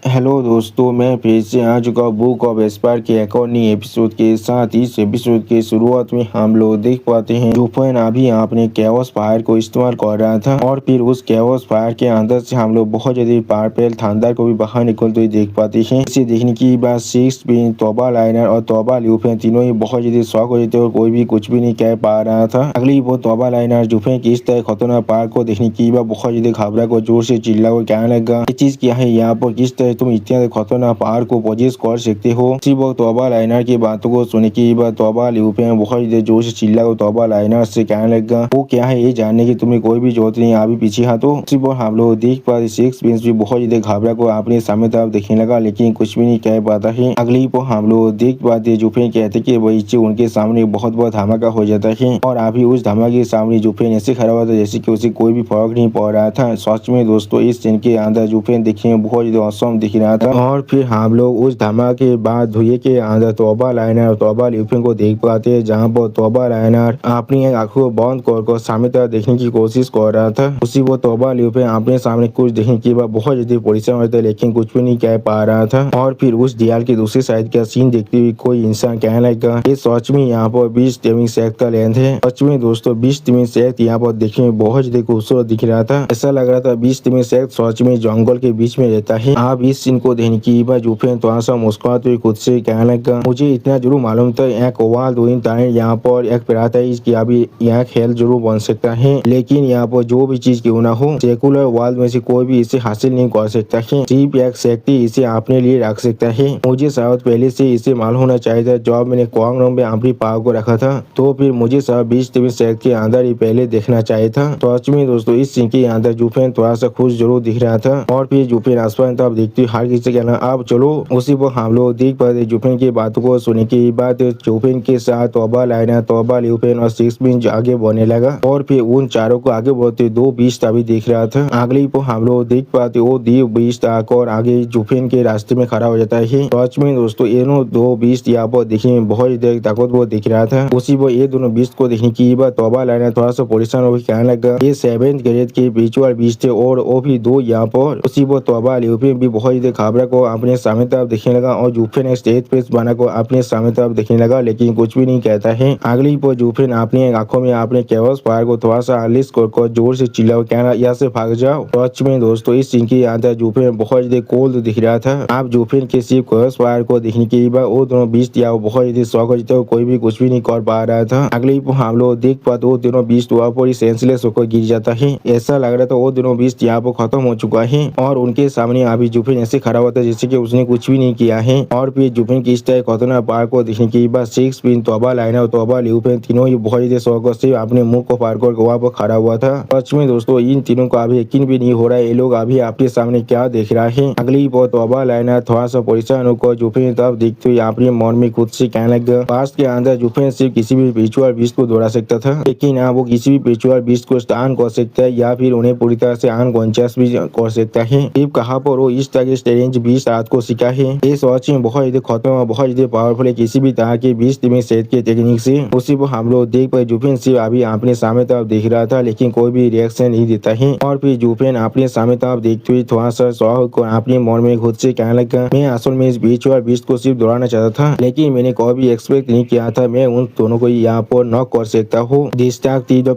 Hello दोस्तों, मैं फिर से आ चुका हूँ बुक ऑफ एस्पायर के एक और नई एपिसोड के साथ। इस एपिसोड के शुरुआत में हम लोग देख पाते हैं लुफन अभी अपने कैओस फायर को इस्तेमाल कर रहा था और फिर उस कैओस फायर के अंदर से हम लोग बहुत ज्यादा पावरफुल थंडर को भी बाहर निकलते हुए देख पाते हैं। इसे देखने की बाद सिक्स पिन, तोबा लाइनर और तोबा लुफन तीनों ही बहुत ज्यादा शौक हो जाते और कोई भी कुछ भी नहीं कह पा रहा था। अगली वो तोबा लाइनर लुफन की इस तरह खतरनाक पावर को देखने की बाद बहुत ज्यादा घबरा को जोर से चिल्ला को कहने लगा, ये चीज क्या है, यहाँ पर किस तरह तुम इतने खतरनाक पहाड़ को पोजेस कर सकते हो। इसी वक्त तोबा लाइनर की बातों को सुनने के बाद तोबा लुफन बहुत जोर से चिल्ला को तोबा लाइनर से कहने लगा, वो क्या है ये जानने की तुम्हें कोई भी जरूरत नहीं, अभी पीछे हटो। इसी पर हम लोग देख पाते सिक्स पिन भी बहुत ज्यादा घबरा को अपने सामने तरफ देखने लगा लेकिन कुछ भी नहीं कह पाता है। अगली पर हम लोग देख पाते जुफेन कहते कि बगीचे उनके सामने बहुत बड़ा धमाका हो जाता है और अभी उस धमाके के सामने जुफेन ऐसे खड़ा हुआ था जैसे कि उसे कोई भी फर्क नहीं पड़ रहा था। सच में दोस्तों इस सीन के अंदर जुफेन देखने में बहुत ज्यादा औसम दिख रहा था। और फिर हम लोग उस धमाके के बाद धुए के अंदर तोबा लाइनर और तोबा लुफन को देख पाते हैं, जहाँ पर तोबा लाइनर अपनी आंखों को बंद कर सामने तरफ देखने की कोशिश कर रहा था। उसी वो तोबा लुफन अपने सामने कुछ देखने के बाद बहुत ज्यादा परेशान होता है लेकिन कुछ भी नहीं कह पा रहा था। और फिर उस दीवार की दूसरी साइड का सीन देखते हुए कोई इंसान कहने लगा, ये सच में यहाँ पर 20 टीमिंग सेक्ट का लेंथ है। सच में दोस्तों 20 टीमिंग सेक्ट यहाँ पर देखने में बहुत ज्यादा खूबसूरत दिख रहा था। ऐसा लग रहा था 20 टीमिंग सेक्ट सच में जंगल के बीच में रहता है। आप इस सीन को देखने की बाद जुफेन थोड़ा सा मुस्कुराते हुए खुद से कहने लगा, मुझे इतना जरूर मालूम था एक ओवाल दोइन ताइन यहाँ पर एक पैराडाइज की अभी यहाँ खेल जरूर बन सकता है, लेकिन यहाँ पर जो भी चीज क्यों ना हो सेकुलर वर्ल्ड में से कोई भी इसे हासिल नहीं कर सकता है। सिर्फ एक शक्ति इसे अपने लिए रख सकता है। मुझे शायद पहले से इसे मालूम होना चाहिए था। जब मैंने क्वांग में अपनी पावर को रखा था तो फिर मुझे शायद 20 टीमिंग सेक्ट के अंदर ही पहले देखना चाहिए था। सच में दोस्तों इस सीन के अंदर जुफेन थोड़ा सा खुश जरूर दिख रहा था। और फिर जुफेन आसमान तब देखते हुए हर किसी से कहना, आप चलो। उसी पर हम लोग देख पाते जुफेन की बातों को सुनने के बाद जुफेन के साथ तोबा लाइनर, तोबा लुफन और सिक्स पिन आगे बढ़ने लगा और फिर उन चारों को आगे बढ़ते दो बीस्ट अभी देख रहा था। अगली पर हम लोग देख पाते वो दो बीस्ट आकर आगे जुफेन के रास्ते में खड़ा हो जाता है। सच में दोस्तों ये दो बीस्ट यहाँ पर देखने में बहुत ताकतवर दिख रहा था। उसी पर ये दोनों बीस्ट को देखने की बाद तोबा लाइनर थोड़ा सा परेशान होकर कहने लगा, ये 7th ग्रेड के स्पिरिचुअल बीस्ट थे और वो भी दो यहाँ पर। उसी पर तोबा लुफन भी बहुत घबरा को अपने सामने तरफ देखने लगा और जुफेन एक स्टेज पेस बना को अपने सामने तरफ देखने लगा लेकिन कुछ भी नहीं कहता है। अगली पर जुफेन अपनी आंखों में अपने कैओस फायर को थोड़ा सा अनलिस्ट कर जोर से चिल्ला कहना, यहाँ से भाग जाओ। सच में दोस्तों इस सीन के अंदर जुफेन बहुत ज्यादा कोल्ड दिख रहा था। आप जुफेन के सिर्फ कैओस फायर को देखने के बाद वो दोनों बीस्ट या बहुत ज्यादा शौक हो कोई भी कुछ भी नहीं कर पा रहा था। अगली पर हम लोग देख पाते वो दोनों बीस्ट वहाँ पर सेंसलेस होकर गिर जाता है। ऐसा लग रहा था वो दोनों बीस्ट यहाँ पर खत्म हो चुका है और उनके सामने अभी जुफेन ऐसे खड़ा हुआ था जैसे कि उसने कुछ भी नहीं किया है। और फिर जुफेन की इस तरह खतरनाक पावर को देखने के बाद सिक्स पिन, तोबा लाइनर और तोबा लुफन तीनों ही बहुत ज्यादा शौक से अपने मुंह को पार कर वहाँ पर खड़ा हुआ था। सच में दोस्तों इन तीनों का अभी यकीन भी नहीं हो रहा है ये लोग अभी आपके सामने क्या देख रहा है। अगली बार तोबा लाइनर थोड़ा सा परेशान होकर जुफेन तरफ देखते हुए अपने मन में खुद से कहने लगा, पास्ट के अंदर जुफेन सिर्फ किसी भी स्पिरिचुअल बीस्ट को दौड़ा सकता था लेकिन अब वो किसी भी स्पिरिचुअल बीस्ट को स्टन कर सकता है या फिर उन्हें पूरी तरह से अनकॉन्शियस भी कर सकता है। सिर्फ कहाँ पर वो इस तरह के स्ट्रेंज बीस्ट रात को सीखा है। ये सच में बहुत ज्यादा खतरनाक और बहुत ज्यादा पावरफुल है किसी भी तरह के 20 टीमिंग सेक्ट के टेक्निक से। उसी पर हम लोग देख पाए जुफेन सिर्फ अभी अपने सामने तरफ देख रहा था लेकिन कोई भी रिएक्शन नहीं देता है। और फिर जुफेन अपने सामने तरफ देखते हुए थोड़ा सा शौक को अपने मन में खुद से कहने लगा, मैं असल में इस स्पिरिचुअल बीस्ट को सिर्फ दौड़ाना चाहता था लेकिन मैंने कोई भी एक्सपेक्ट नहीं किया था मैं उन दोनों को यहाँ पर नॉक कर सकता हूँ। दिस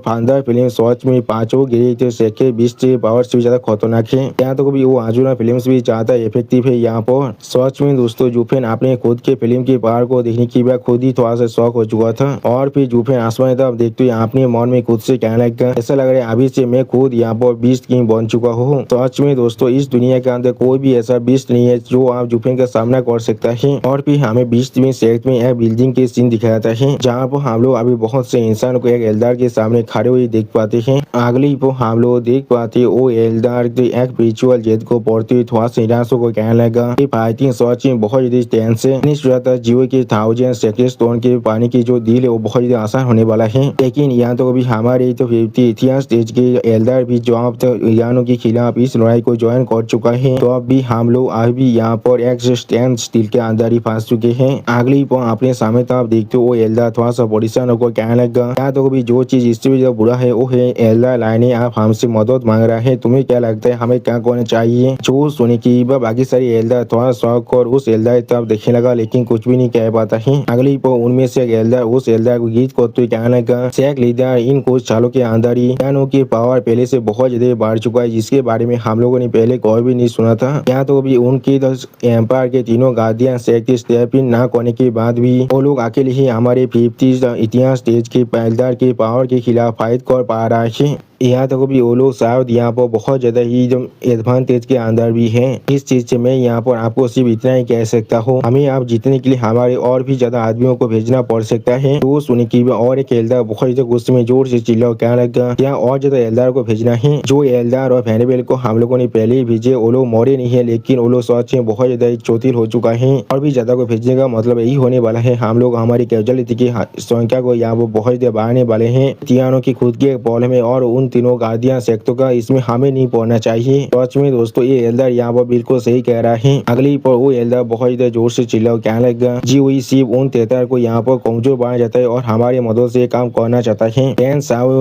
फांडर फिल्म सच में पांचों गिरे सेक्टर बीस्ट पावर से भी ज्यादा खतरनाक है। यहाँ तो कभी वो आजुना फिल्म भी ज्यादा इफेक्टिव है यहाँ पर। सच में दोस्तों जुफेन अपने खुद के फिल्म की पावर को देखने की बाद खुद ही थोड़ा सा शौक हो चुका था। और फिर जुफेन आसमान तरफ देखते हुए अपने मन में खुद से कहने लगा, ऐसा लग रहा है अभी से मैं खुद यहाँ पर बीस्ट किंग बन चुका हूँ। सच में दोस्तों इस दुनिया के अंदर कोई भी ऐसा बीस्ट नहीं है जो आप जुफेन का सामना कर सकता है। और फिर हमें बीस्ट में सेक्ट में एक बिल्डिंग के सीन दिखाता है जहाँ पर हम लोग अभी बहुत से इंसान को एक एल्डार के सामने खड़े हुए देख पाते हैं। अगली पर हम लोग देख पाते वो एल्डार एक स्पिरिचुअल जेद को पढ़ते हुए थोड़ा सा निराशों को कहने लगा, फाइटिंग सच में बहुत ज्यादा टेंस है। जीव के 1000 सेक्रेट स्टोन के पानी की जो डील है वो बहुत ज्यादा आसान होने वाला है लेकिन यहाँ तो अभी हमारे तो 50 इतिहास स्टेज के एल्डर भी जो अब तक ईरानों के खिलाफ इस लड़ाई को ज्वाइन कर चुका है तो अब भी हम लोग अभी यहाँ पर एक स्टैंड स्टील के अंदर ही फंस चुके हैं। अगली पर अपने सामने तरफ देखते वो एल्डर थोड़ा सा परेशान होकर कहने लगा, यहाँ तो अभी जो चीज इससे भी ज्यादा बुरा है वो है एल्डर लाइने आप हमसे मदद मांग रहा है, तुम्हें क्या लगता है हमें क्या करना चाहिए। जो सुने की की बाकी सारी एल्डर थोड़ा शौक और उस एल्डर की तरफ देखने लगा, लेकिन कुछ भी नहीं कह पाता है। अगली पर उनमें से एक एल्डर उस एल्डर को गीत को तो कहने लगा, शेख लीडर इन कुछ सालों के अंदर ही यानो की पावर पहले से बहुत ज्यादा बढ़ चुका है, जिसके बारे में हम लोगों ने पहले कोई भी नहीं सुना था। यहाँ तो अभी उनकी एम्पायर के तीनों गार्डियन से ना करने के बाद भी वो लोग अकेले ही हमारे 50 इतिहास स्टेज के एल्डर के पावर के खिलाफ फाइट कर पा रहा है। यहाँ तक भी वो लोग शायद यहाँ पर बहुत ज्यादा ही जो एडवांटेज के अंदर भी है। इस चीज से मैं यहाँ पर आपको सिर्फ इतना ही कह सकता हूँ, हमें आप जीतने के लिए हमारे और भी ज्यादा आदमियों को भेजना पड़ सकता है। तो सुनी की और एक एल्डर बहुत ज्यादा गुस्से में जोर से चिल्ला क्या लगा, यहाँ और ज्यादा एल्डर को भेजना है। जो एल्डर और वेनेबल को हम लोगों ने पहले ही भेजे वो लोग मोरे नहीं है, लेकिन वो लोग सच में बहुत ज्यादा चौथिल हो चुका है। और भी ज्यादा को भेजने का मतलब यही होने वाला है, हम लोग हमारी कैजुअलिटी की संख्या को यहाँ पर बहुत ज्यादा बढ़ाने वाले हैं। तियानो की खुद की प्रॉब्लम है और उन तीनों गार्डियन सेक्टों का इसमें हमें नहीं पड़ना चाहिए। सच में दोस्तों ये एल्डर यहाँ पर बिल्कुल सही कह रहा है। अगली पर वो एल्डर बहुत ज्यादा जोर से चिल्ला कहने लगा, जी वही सिर्फ उन 73 को यहाँ पर कमजोर बनाया जाता है और हमारे मदद से काम करना चाहता है।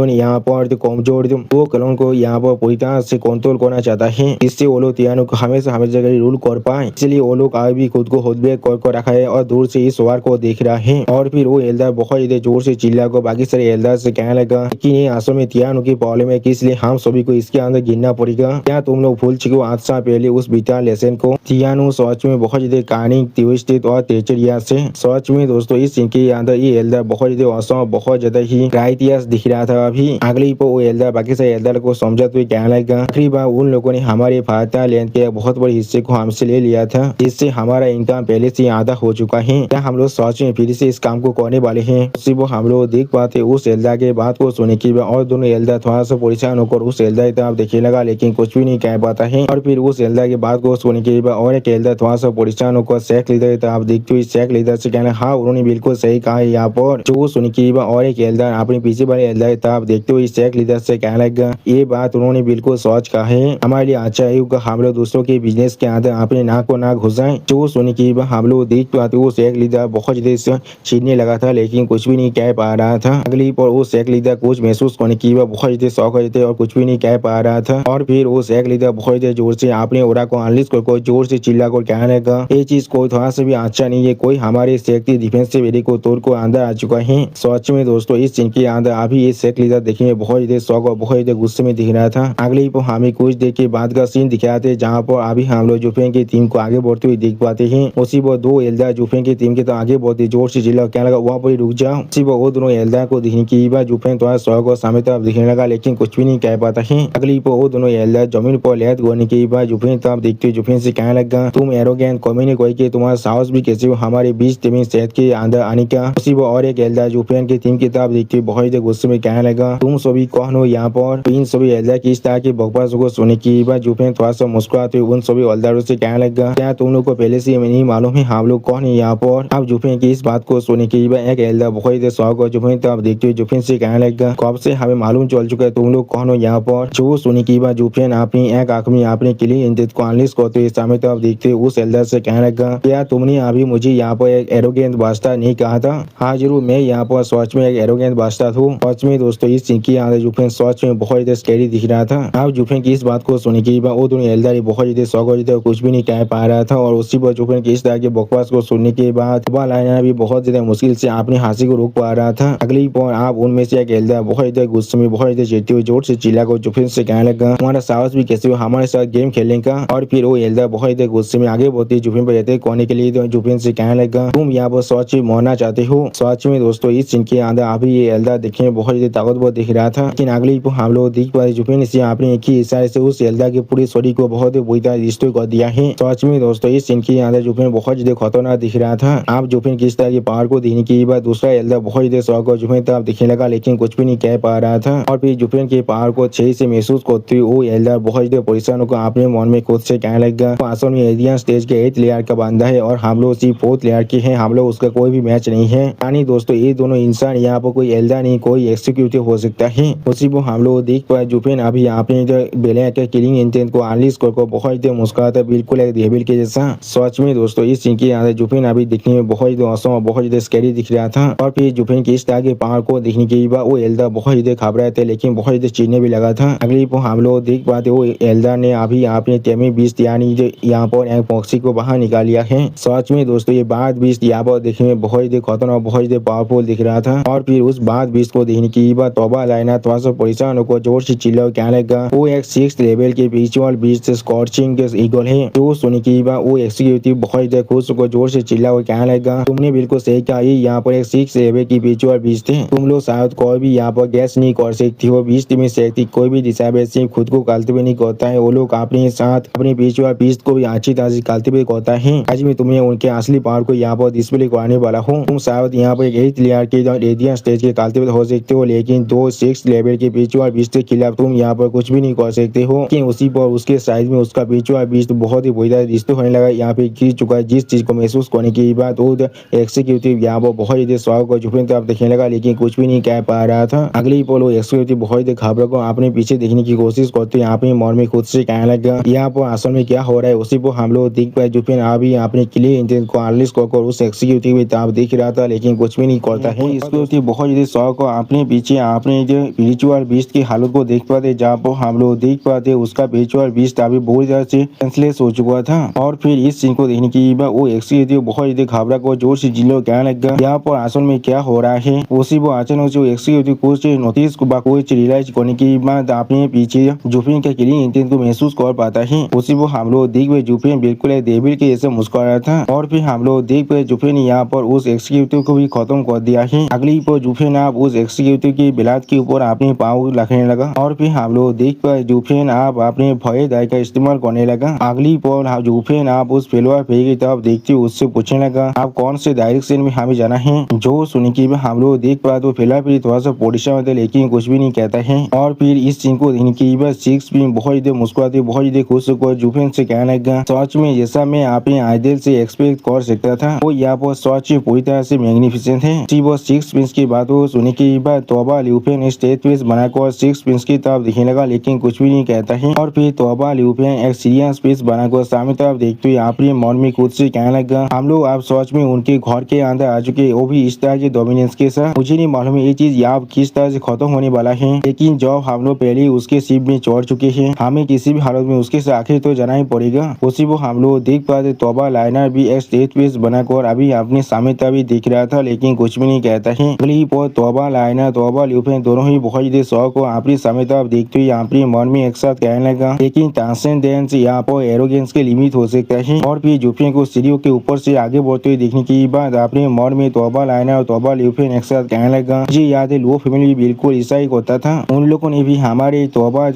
यहाँ पर कमजोर वो क्लोन को यहाँ पर पूरी तरह से कंट्रोल करना चाहता है, इससे वो लोग तियानो को हमेशा रूल कर पाए। इसलिए वो लोग आज भी खुद को खुद कर रखा है और दूर से इस वार को देख रहा है। और फिर वो एल्डर बहुत ज्यादा जोर से चिल्ला को बाकी सारे एल्डर से कहने लगा कि ये असल में तियानो की प्रॉब्लम है, इसलिए हम सभी को इसके अंदर गिनना पड़ेगा। क्या तुम लोग भूल चुके हो 8 साल पहले उस बीता लेसन को? तियानो सच में बहुत ज्यादा कहानी ट्विस्टेड और तेचरिया से सच में दोस्तों इस सीन के अंदर ये एल्डर बहुत ज्यादा औसम बहुत ज्यादा ही क्राइटियस दिख रहा था। अभी अगली पर वो एल्डर बाकी सारे एल्डर को समझा तो कहने लगा, आखिरी बार उन लोगों ने हमारे फाता लैंड के बहुत बड़े हिस्से को हमसे ले लिया था, इससे हमारा इनकम पहले से आधा हो चुका है। क्या हम लोग सच में फिर से इस काम को करने वाले हैं? सिर्फ हम लोग देख पाते उस एल्डर के बात को सुने की और दोनों एल्डर थोड़ा सा परेशान होकर उस एल्डर की तरफ देखने लगा, लेकिन कुछ भी नहीं कह पाता है। और फिर उस एल्डर की बात को सुने के बाद और एक एल्डर थोड़ा सा परेशान होकर शेख लीडर की तरफ देखते हुए शेख लीडर से कहना, हाँ उन्होंने बिल्कुल सही कहा है। यहाँ पर जो सुने की और एक एल्डर अपने पीछे वाले एल्डर की तरफ देखते हुए शेख लीडर से कहने लगा, ये बात उन्होंने बिल्कुल सच कहा है, हमारे लिए अच्छा है हम लोग दूसरों के बिजनेस के अंदर अपने नाक को नाक घुसाएं। जो सुने की हम लोग देख पाते वो शेख लीडर बहुत ज्यादा छीनने लगा था, लेकिन कुछ भी नहीं कह पा रहा था। अगली पर वो शेख लीडर कुछ महसूस करने की बहुत ज्यादा शौक होते और कुछ भी नहीं कह पा रहा था। और फिर वो शेख लीडर बहुत ज्यादा जोर से अपने ओरा को अनलिस्ट कर जोर से चिल्ला कर कहने लगा, ये चीज कोई थोड़ा सा भी अच्छा नहीं है, कोई हमारे शेख की डिफेंस से मेरे को तोड़ को अंदर आ चुका है। सच में दोस्तों इस सीन के अंदर अभी ये शेख लीडर देखने में बहुत ज्यादा शौक और बहुत ज्यादा गुस्से में दिख रहा था। अगली पर हमें कुछ देर के बाद का सीन दिखाते जहाँ पर अभी हम लोग जुफेन की टीम को आगे बढ़ते हुए देख पाते हैं। उसी पर दो एल्डर जुफेन की टीम के तो आगे बढ़ते जोर से चिल्ला कहने लगा, वहाँ पर रुक जाओ। उसी पर वो दोनों एल्डर को देखने की बाद जुफेन थोड़ा शौक और सामने तरफ दिखने लगा, लेकिन कुछ भी नहीं कह पाता है। अगली पर वो दोनों एल्डर जमीन पर लेट होने के बाद जुफेन तरफ देखते जुफेन से कहने लगा, तुम एरोगेंट कमीने कोई के तुम्हारा साहस भी कैसे हो हमारे बीच टीम सेहत के अंदर आने का? उसी पर और एक एल्डर जुफेन की टीम की तरफ देखते बहुत ज्यादा गुस्से में कहने लगा, तुम सभी कौन हो यहाँ पर? इन सभी एल्डर की इस तरह की बकवास को सुनने की बाद जुफेन थोड़ा सा मुस्कुराते हुए उन सभी एल्डरों से कहने लगा, क्या तुम लोग को पहले से नहीं मालूम है हम लोग कौन है यहाँ पर? अब जुफेन की इस बात को सुनने के बाद एक एल्डर बहुत ज्यादा शौक और जुफेन तरफ देखते हुए जुफेन से कहने लगा, कब से हमें मालूम चल चुका है तुम लोग कौन हो यहाँ पर? जो सुनने की बाद जुफेन अपनी एक आंख में अपने क्लीन इंटेंट को एनालिसिस करते हुए सामने तरफ देखते हुए उस एल्डर से कहने लगा, क्या तुमने अभी मुझे यहाँ पर एक एरोगेंट बादशाह नहीं कहा था? हाँ जरूर, मैं यहाँ पर सच में एक एरोगेंट बादशाह हूँ। सच में दोस्तों इस सीन के अंदर जुफेन सच में बहुत ज्यादा स्कैरी दिख रहा था। अब जुफेन की इस बात को सुनने के बाद वो दोनों एल्डर बहुत ज्यादा शौक हो जाते कुछ भी नहीं कह पा रहा था। और उसी पर जुफेन की इस तरह के बकवास को सुनने के बाद लाइना भी बहुत ज्यादा मुश्किल से अपनी हंसी को रोक पा रहा था। अगली पर आप उनमें से एक एल्डर बहुत ज्यादा गुस्से में बहुत ज्यादा चेते हुए जोर से चिल्ला कर जुफेन से कहने लगा, तुम्हारा साहस भी कैसे हो हमारे साथ गेम खेलने का? और फिर वो एल्डर बहुत ज्यादा गुस्से में आगे बढ़ते जुफेन पर जाते कोने के लिए जुफेन से कहने लगा, तुम यहाँ पर सच में मरना चाहते हो? सच में दोस्तों इस सीन के अंदर अभी ये एल्डर देखने में बहुत ज्यादा ताकतवर दिख रहा था, लेकिन अगली पर हम लोग देख पाए जुफेन से अपने एक ही इशारे से उस एल्डर के पूरे शरीर को बहुत बुरी तरह डिस्ट्रॉय कर दिया है। सच में दोस्तों इस सीन के अंदर जुफेन बहुत ज्यादा खतरनाक दिख रहा था। आप जुफेन की इस तरह की पावर को देखने के बाद दूसरा एल्डर बहुत ज्यादा शौक और जुफेन तरफ दिखने लगा, लेकिन कुछ भी नहीं कह पा रहा था। और फिर जुफेन के पावर को सही से महसूस करते हुए वो एल्डर बहुत ज्यादा परेशान होकर अपने मन में खुद से कहने लगा, असल में एलियन स्टेज के 8 लेयर का बंदा है और हम लोग सिर्फ 4th लेयर के हैं, हम लोग उसका कोई भी मैच नहीं है। यानी दोस्तों ये दोनों इंसान यहाँ पर कोई एल्डर नहीं कोई एग्जीक्यूटिव हो सकता है। उसी को हम लोग देख पाए जुफेन अभी अपने बेलिया के किलिंग इंटेंट को एनालिसिस कर बहुत ज्यादा मुस्कुराता बिल्कुल एक डेविल के जैसा। सच में दोस्तों इस सीन के अंदर जुफेन अभी दिखने में बहुत ज्यादा औसम और बहुत ज्यादा स्कैरी दिख रहा था। और फिर जुफेन की इस तरह के पावर को देखने के बाद वो एल्डर बहुत ज्यादा घबराए थे, लेकिन बहुत ज़्यादा चीरने भी लगा था। अगली पर हम लोग देख पाते वो एल्डर ने अभी आपने टेमी बीस्ट यानी जो यहाँ पर एक पॉक्सी को बाहर निकाल लिया है। सच में दोस्तों ये बाद बीस्ट यहाँ पर देखने में बहुत ज़्यादा खतरनाक बहुत ज़्यादा पावरफुल दिख रहा था। और फिर उस बाद बीस्ट को देखने की बाद तोबा लाइना थोड़ा सा परेशान को जोर से चिल्ला क्या लगा वो एक 6 लेवल के विजुअल बीस्ट स्कॉर्चिंग ईगल है। जो सुनी की बाद वो एक्सिक्यूटिव बहुत ज़्यादा खुश को जोर से चिल्ला वो क्या लगा तुमने बिल्कुल सही कहा ये यहाँ पर एक 6 लेवल की विजुअल बीस्ट है। तुम लोग शायद कोई भी यहाँ पर गैस नहीं कर सकती हो। बीस्ट में से कोई भी डिसेबल खुद को कालते हुए नहीं कहता है। वो लोग अपने साथ अपने विजुअल बीस्ट को भी अच्छी तरह से कालते हुए कहता है। आज मैं तुम्हें उनके असली पावर को यहाँ पर डिस्प्ले कराने वाला हूँ। तुम शायद यहाँ पर एक 8 लेयर के रेडियन स्टेज के कालते हुए हो सकते हो लेकिन 6 लेवल के विजुअल बीस्ट के खिलाफ तुम यहाँ पर कुछ भी नहीं कर सकते हो। लेकिन उसी पर उसके साइड में उसका विजुअल बीस्ट बहुत ही बुरी तरह डिस्प्ले होने लगा। यहाँ पे गिर चुका है। जिस चीज को महसूस करने की बात वो एक्सिक्यूटिव यहाँ पर बहुत ज़्यादा स्वागत को झुकने तरफ देखने लगा लेकिन कुछ भी नहीं कह पा रहा था। अगली पल वो एक्सिक्यूटिव बहुत ज़्यादा घबरा को अपने पीछे देखने की कोशिश करते यहाँ पे मन में खुद से कहने लगा यहाँ पर असल में क्या हो रहा है। उसी पर हम लोग देख पाए जुफिन अभी अपने क्लियर इंटेंट को एनालिसिस कर उस एक्सिक्यूटिव की तरफ देख रहा था लेकिन कुछ भी नहीं करता है। एक्सिक्यूटिव बहुत ज़्यादा शौक को अपने पीछे अपने जो विजुअल बीस्ट की हालत को देख पाते जहाँ पर हम लोग देख पाते उसका विजुअल बीस्ट अभी बहुत ज़्यादा से सेंसलेस हो चुका था। और फिर इस सीन को देखने की वो एक्सिक्यूटिव बहुत ज़्यादा घबरा को जोर से जिलो क्या लगा यहाँ पर असल में क्या हो रहा है। उसी वो अचानक से एक्सिक्यूटिव कुछ नोटिस को कुछ रियलाइज करने की बाद अपने पीछे जुफिन के क्लीन इंटेंट को महसूस कर पाता है। उसी वो हम लोग देख पे जुफिन बिल्कुल डेविल के जैसे मुस्कुरा था। और फिर हम लोग देख पे जुफिन यहाँ पर उस एक्सिक्यूटिव को भी खत्म कर दिया है। अगली पर जुफिन आप उस एक्सिक्यूटिव की बिलात के ऊपर अपने पाँव रखने लगा। और फिर हम लोग देख पाए जुफिन आप अपने भय दाई का इस्तेमाल करने लगा। अगली पर जुफिन आप उस फेलुआ पे की तरफ देखते उससे पूछने लगा आप कौन से डायरेक्शन में हमें जाना है। जो सुनी की हम लोग देख पाए तो फेलुआ पे थोड़ा सा परेशान होता है लेकिन कुछ भी नहीं कहता है। और फिर इस सीन को देखने की बाद 6 भी बहुत ज़्यादा मुस्कुराते बहुत ज़्यादा खुश होकर जुफिन से कहने लगा सच में जैसा मैं अपने आइडल से एक्सपेक्ट कर सकता था वो यहाँ पर सच पूरी तरह से मैग्निफिसेंट है। वो 6 पिंस की बात सुनने के बाद तोबा ल्यूफेन स्टेज पीस बनाकर 6 पिंस की तरफ दिखने लगा लेकिन कुछ भी नहीं कहता है। और फिर तोबा ल्यूफेन एक सीरियस पीस बनाकर सामने तरफ देखते हुए अपने मन में खुद से कहने लगा हम लोग आप सच में उनके घर के अंदर आ चुके वो भी इस तरह के डोमिनेंस के साथ। मुझे नहीं मालूम ये चीज यहाँ किस तरह से खत्म होने वाला है लेकिन जब हम लोग पहले उसके शिप में चढ़ चुके हैं हमें किसी भी हालत में उसके साथ आखिर तो जाना ही पड़ेगा। उसी वो हम लोग देख पाते तोबा लाइनर भी एक स्टेज पीस बनाकर अभी अपने सामने तभी दिख रहा था लेकिन कुछ भी नहीं कहता है। अगली पर तोबा लाइनर तोबा ल्यूफेन दोनों ही बहुत ज़्यादा शौक को अपने सामने तरफ देखते हुए अपने मन में एक साथ कहने लगा लेकिन ट्रांसेंडेंस यहाँ पर एरोगेंस के लिमिट हो सकता है। और फिर जुफिन को सीढ़ियों के ऊपर से आगे बढ़ते हुए देखने की बाद अपने मन में तोबा लाइनर और तोबा ल्यूफेन एक साथ कहने लगा मुझे याद है लो फैमिली बिल्कुल ऐसा ही होता था। उन लोगों ने भी हमारे तोबा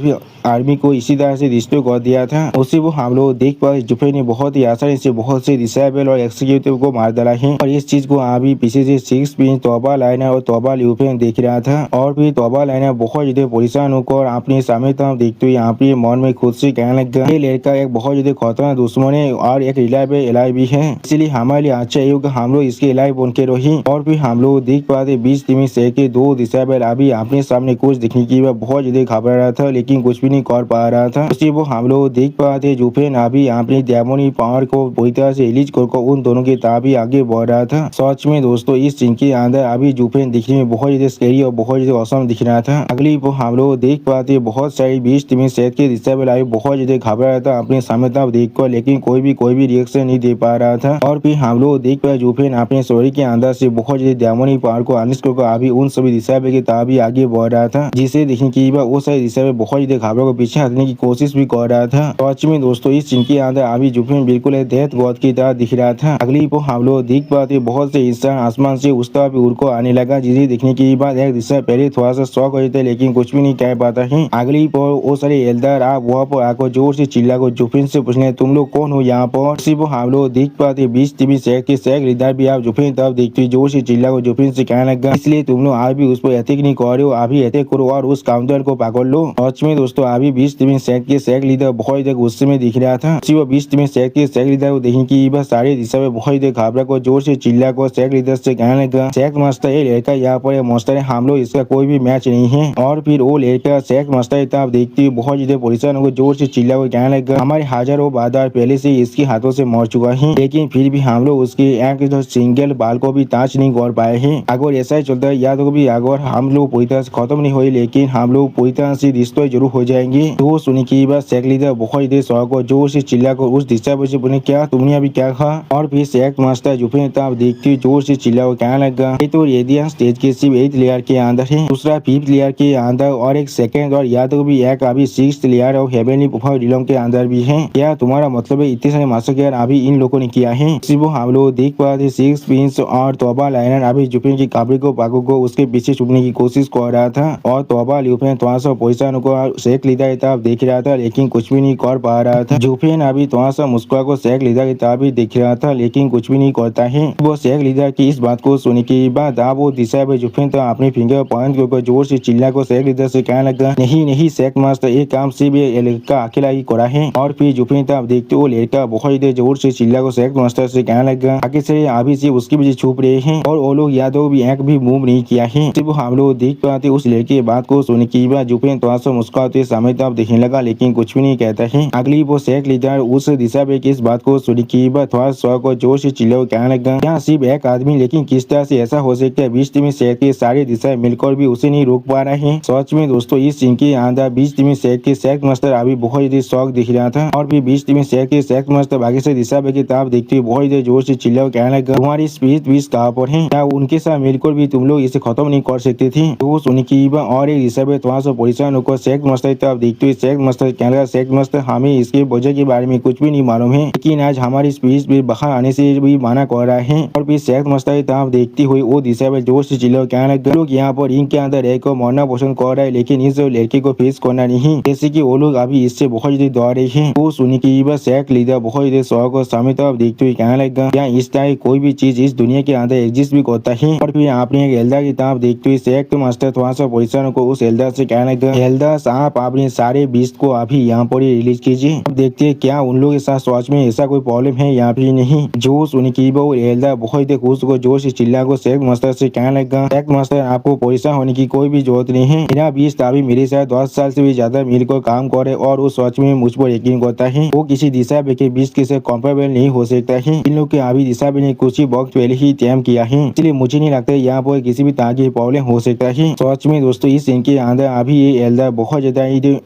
आर्मी को इसी तरह से डिस्ट्रॉय कर दिया था। उसी वो हम लोग देख पाए जुफिन ने बहुत ही आसानी से बहुत से डिसेबल और एक्सिक्यूटिव को मार डाला है। और इस चीज को अभी पीछे से 6 पिन तोबा लाइनर और तोबा ल्यूफेन देख रहा था। और फिर तोबा लाइनर बहुत ज्यादा परेशान होकर अपने सामने तरफ देखते हुए यहाँ पे मन में खुद से कहने लगा ये लड़का एक बहुत ज्यादा खतरनाक दुश्मन है और एक रिलायबल एलाई भी है इसलिए हमारे लिए अच्छा ही होगा हम लोग इसके एलाई बन के रही। और फिर हम लोग देख पाते 20 टीमी से के 2 डिसेबल अभी अपने सामने कुछ दिखने की बहुत ज्यादा घबरा रहा था लेकिन कुछ भी नहीं कर पा रहा था। उसी वो हम लोग देख पाते जुफिन अभी अपनी डेमोनी पावर को पूरी तरह से रिलीज कर उन दोनों के ताबी आगे बढ़ रहा था। सच में दोस्तों इस सीन के अंदर अभी जुफिन दिखने में बहुत ज्यादा स्कैरी और बहुत ज्यादा औसम दिख रहा था। अगली वो हम लोग देख पाते बहुत सारी 20 टीमी सेट के डिसेबल अभी बहुत ज्यादा घबरा रहा था अपने सामने तरफ देख कर लेकिन कोई भी रिएक्शन नहीं दे पा रहा था। और फिर हम लोग देख पाए जुफिन अपने स्टोरी के अंदर से बहुत ज्यादा डेमोनी पावर को अनलिस्ट कर अभी उन सभी डिसेबल के ताबी आगे बढ़ रहा था जिसे देखने की वो सारे डिसेबल बहुत ज्यादा घबरा को पीछे हटने की कोशिश भी कर रहा था। सच में दोस्तों इस सीन के अंदर अभी जुफिन बिल्कुल डेथ गॉड की तरह दिख रहा था। अगली को हम लोग देख पाते बहुत से इंसान आसमान से उस तरफ उड़ को आने लगा जिसे देखने के बाद एक दिशा पहले थोड़ा सा शौक हो जाता है लेकिन कुछ भी नहीं कह पाता है। अगली पर वो सारे एल्डर आप वहाँ पर आकर जोर से चिल्ला को जुफिन से पूछने तुम लोग कौन हो यहाँ पर। इसी को हम लोग देख पाते 20 टीवी शेख के शेख लीडर भी आप जुफिन तरफ देखते जोर से चिल्ला को जुफिन से कहने लगा इसलिए तुम लोग आज भी उस पर अटैक नहीं कर रहे हो अभी अटैक करो और उस काउंटर को पकड़ लो। सच में दोस्तों अभी 20 टीवी शेख के शेख लीडर बहुत ज्यादा गुस्से में दिख रहा था। वो 20 टीवी शेख के शेख लीडर को देखने की बस सारे दिशा में बहुत ज्यादा घबरा को जोर से चिल्ला को शेख लीडर से कहने लगा शेख मास्टर ये लड़का यहाँ पर मास्टर है हम लोग इसका कोई भी मैच नहीं है। और फिर वो लड़का शेख मास्टर तरफ देखते हुए बहुत ज्यादा परेशान होकर जोर से चिल्ला को कहने लगा हमारे हजारों बादार पहले से इसके हाथों से मर चुका है लेकिन फिर भी हम लोग उसके एक सिंगल बाल को भी ताज नहीं कर पाए हैं। अगर ऐसा ही चलता है या तो भी अगर हम लोग पूरी तरह से खत्म नहीं हुए लेकिन हम लोग पूरी तरह से डिस्ट्रॉय जरूर हो जाएंगे। तो सुनने की बात शेख लीडर बहुत ही शौक और जोर से चिल्ला कर उस दिशा में से बोले, क्या तुमने अभी क्या कहा? और फिर शेख मास्टर जुफे तब देखते हुए जोर से चिल्ला कर कहने लगा, ये तो रेडियंस स्टेज के सिर्फ 8 लेयर के अंदर है, दूसरा 5th लेयर के अंदर और एक सेकंड और या तो भी एक अभी 6th लेयर और हेवनली प्रोफाइल रिलम के अंदर भी है। क्या तुम्हारा मतलब है इतने सारे मास्टर अभी इन लोगों ने किया है? सिर्फ हम लोग देख पा रहे 6 प्रिंस और तोबा लाइनर अभी जुफे की काबरी को पागो को उसके पीछे छुपने की कोशिश कर रहा था और तोबा ल्यूफेन थोड़ा सा पोजिशन को शेख लीडर की तरफ देख रहा था लेकिन कुछ भी नहीं कर पा रहा था। जुफेन अभी थोड़ा सा मुस्कुरा को शेख लीडर की तरफ भी देख रहा था लेकिन कुछ भी नहीं करता है। वो शेख लीडर की इस बात को सुनने के बाद आप वो दिशा में जुफेन तो अपने फिंगर पॉइंट के ऊपर जोर से चिल्ला को शेख लीडर से कहने लगा, नहीं नहीं शेख मास्टर, एक काम सिर्फ ये लड़का अकेला ही करा है। और फिर जुफेन तब देखते वो लड़का बहुत देर जोर से चिल्ला को शेख मास्टर से कहने लगा, आगे से अभी से उसके पीछे छुप रहे हैं और वो लोग यादव भी एक भी मूव नहीं किया है। सिर्फ हम लोग देख पाते उस लड़के की बात को सुनने के बाद जुफेन थोड़ा सा मुस्कुराते सामने तब देखने लगा लेकिन कुछ भी नहीं कहता है। अगली वो शेख लीडर उस दिशा में इस बात को सुनने के बाद थोड़ा सा को जोर से चिल्ला कहने लगा, यहाँ सिर्फ एक आदमी, लेकिन किस तरह से ऐसा हो सकता है 20 टीम शेख के सारे दिशा मिलकर भी उसे नहीं रोक पा रहे हैं। सच में दोस्तों इस सीन के अंदर 20 टीम शेख के शेख मास्टर अभी बहुत ही शौक दिख रहा था और फिर 20 टीम शेख के शेख मास्टर बाकी से दिशा में की तरफ देखते हुए बहुत ही जोर से चिल्ला कहने लगा, तुम्हारी स्पीड 20 कहाँ पर है? क्या उनके साथ मिलकर भी तुम लोग इसे खत्म नहीं कर सकते थे? तो सुनने की और एक दिशा में थोड़ा सा परेशान होकर शेख मास्टर की तरफ देखते हुए शेख मास्टर कहने लगा, शेख मास्टर हमें इसके वजह के बारे में कुछ भी नहीं मालूम है लेकिन आज हमारी स्पीच भी बाहर आने से भी मना कर रहा है। और फिर शेख मास्टर की तरफ देखती हुई वो दिशा में जोर से चिल्ला कहने लगा, लोग यहाँ पर रिंग के अंदर एक को मरना पसंद कर रहा है लेकिन इस लड़के को फेस करना नहीं, जैसे कि वो लोग अभी इससे बहुत ही दौड़ रहे हैं। वो सुनने की बाद शेख लीडर बहुत ही शौक और सामने तरफ देखते हुए कहने लगा, क्या इस तरह कोई भी चीज इस दुनिया के अंदर एग्जिस्ट भी करता है? और फिर आपने एक एल्डर की तरफ देखते हुए शेख मास्टर थोड़ा सा पोजिशन को उस एल्डर से कहने लगा, एल्डर साहब आपने सारे बीस्ट को अभी यहाँ पर ही रिलीज कीजिए, अब देखते हैं क्या उन लोगों के साथ सोच में ऐसा कोई प्रॉब्लम है या फिर नहीं। जो सुनने की वो एल्डर बहुत ही खुश को जोर से चिल्ला को शेख मास्टर से कहने लगा, शेख मास्टर आपको पोजिशन होने की कोई भी जरूरत नहीं है, मेरा बीस्ट अभी मेरे साथ 10 साल से भी ज्यादा मिलकर काम करे और उस सोच में मुझ पर यकीन करता है, वो किसी दिशा के बीस्ट के साथ कंपेरेबल नहीं हो सकता है। इन लोग के अभी दिशा ने कुछ ही वक्त पहले ही तय किया है, इसलिए मुझे नहीं लगता यहाँ पर किसी भी तरह की प्रॉब्लम हो सकता है। सच में दोस्तों इस सीन के अंदर अभी ये एल्डर बहुत ज्यादा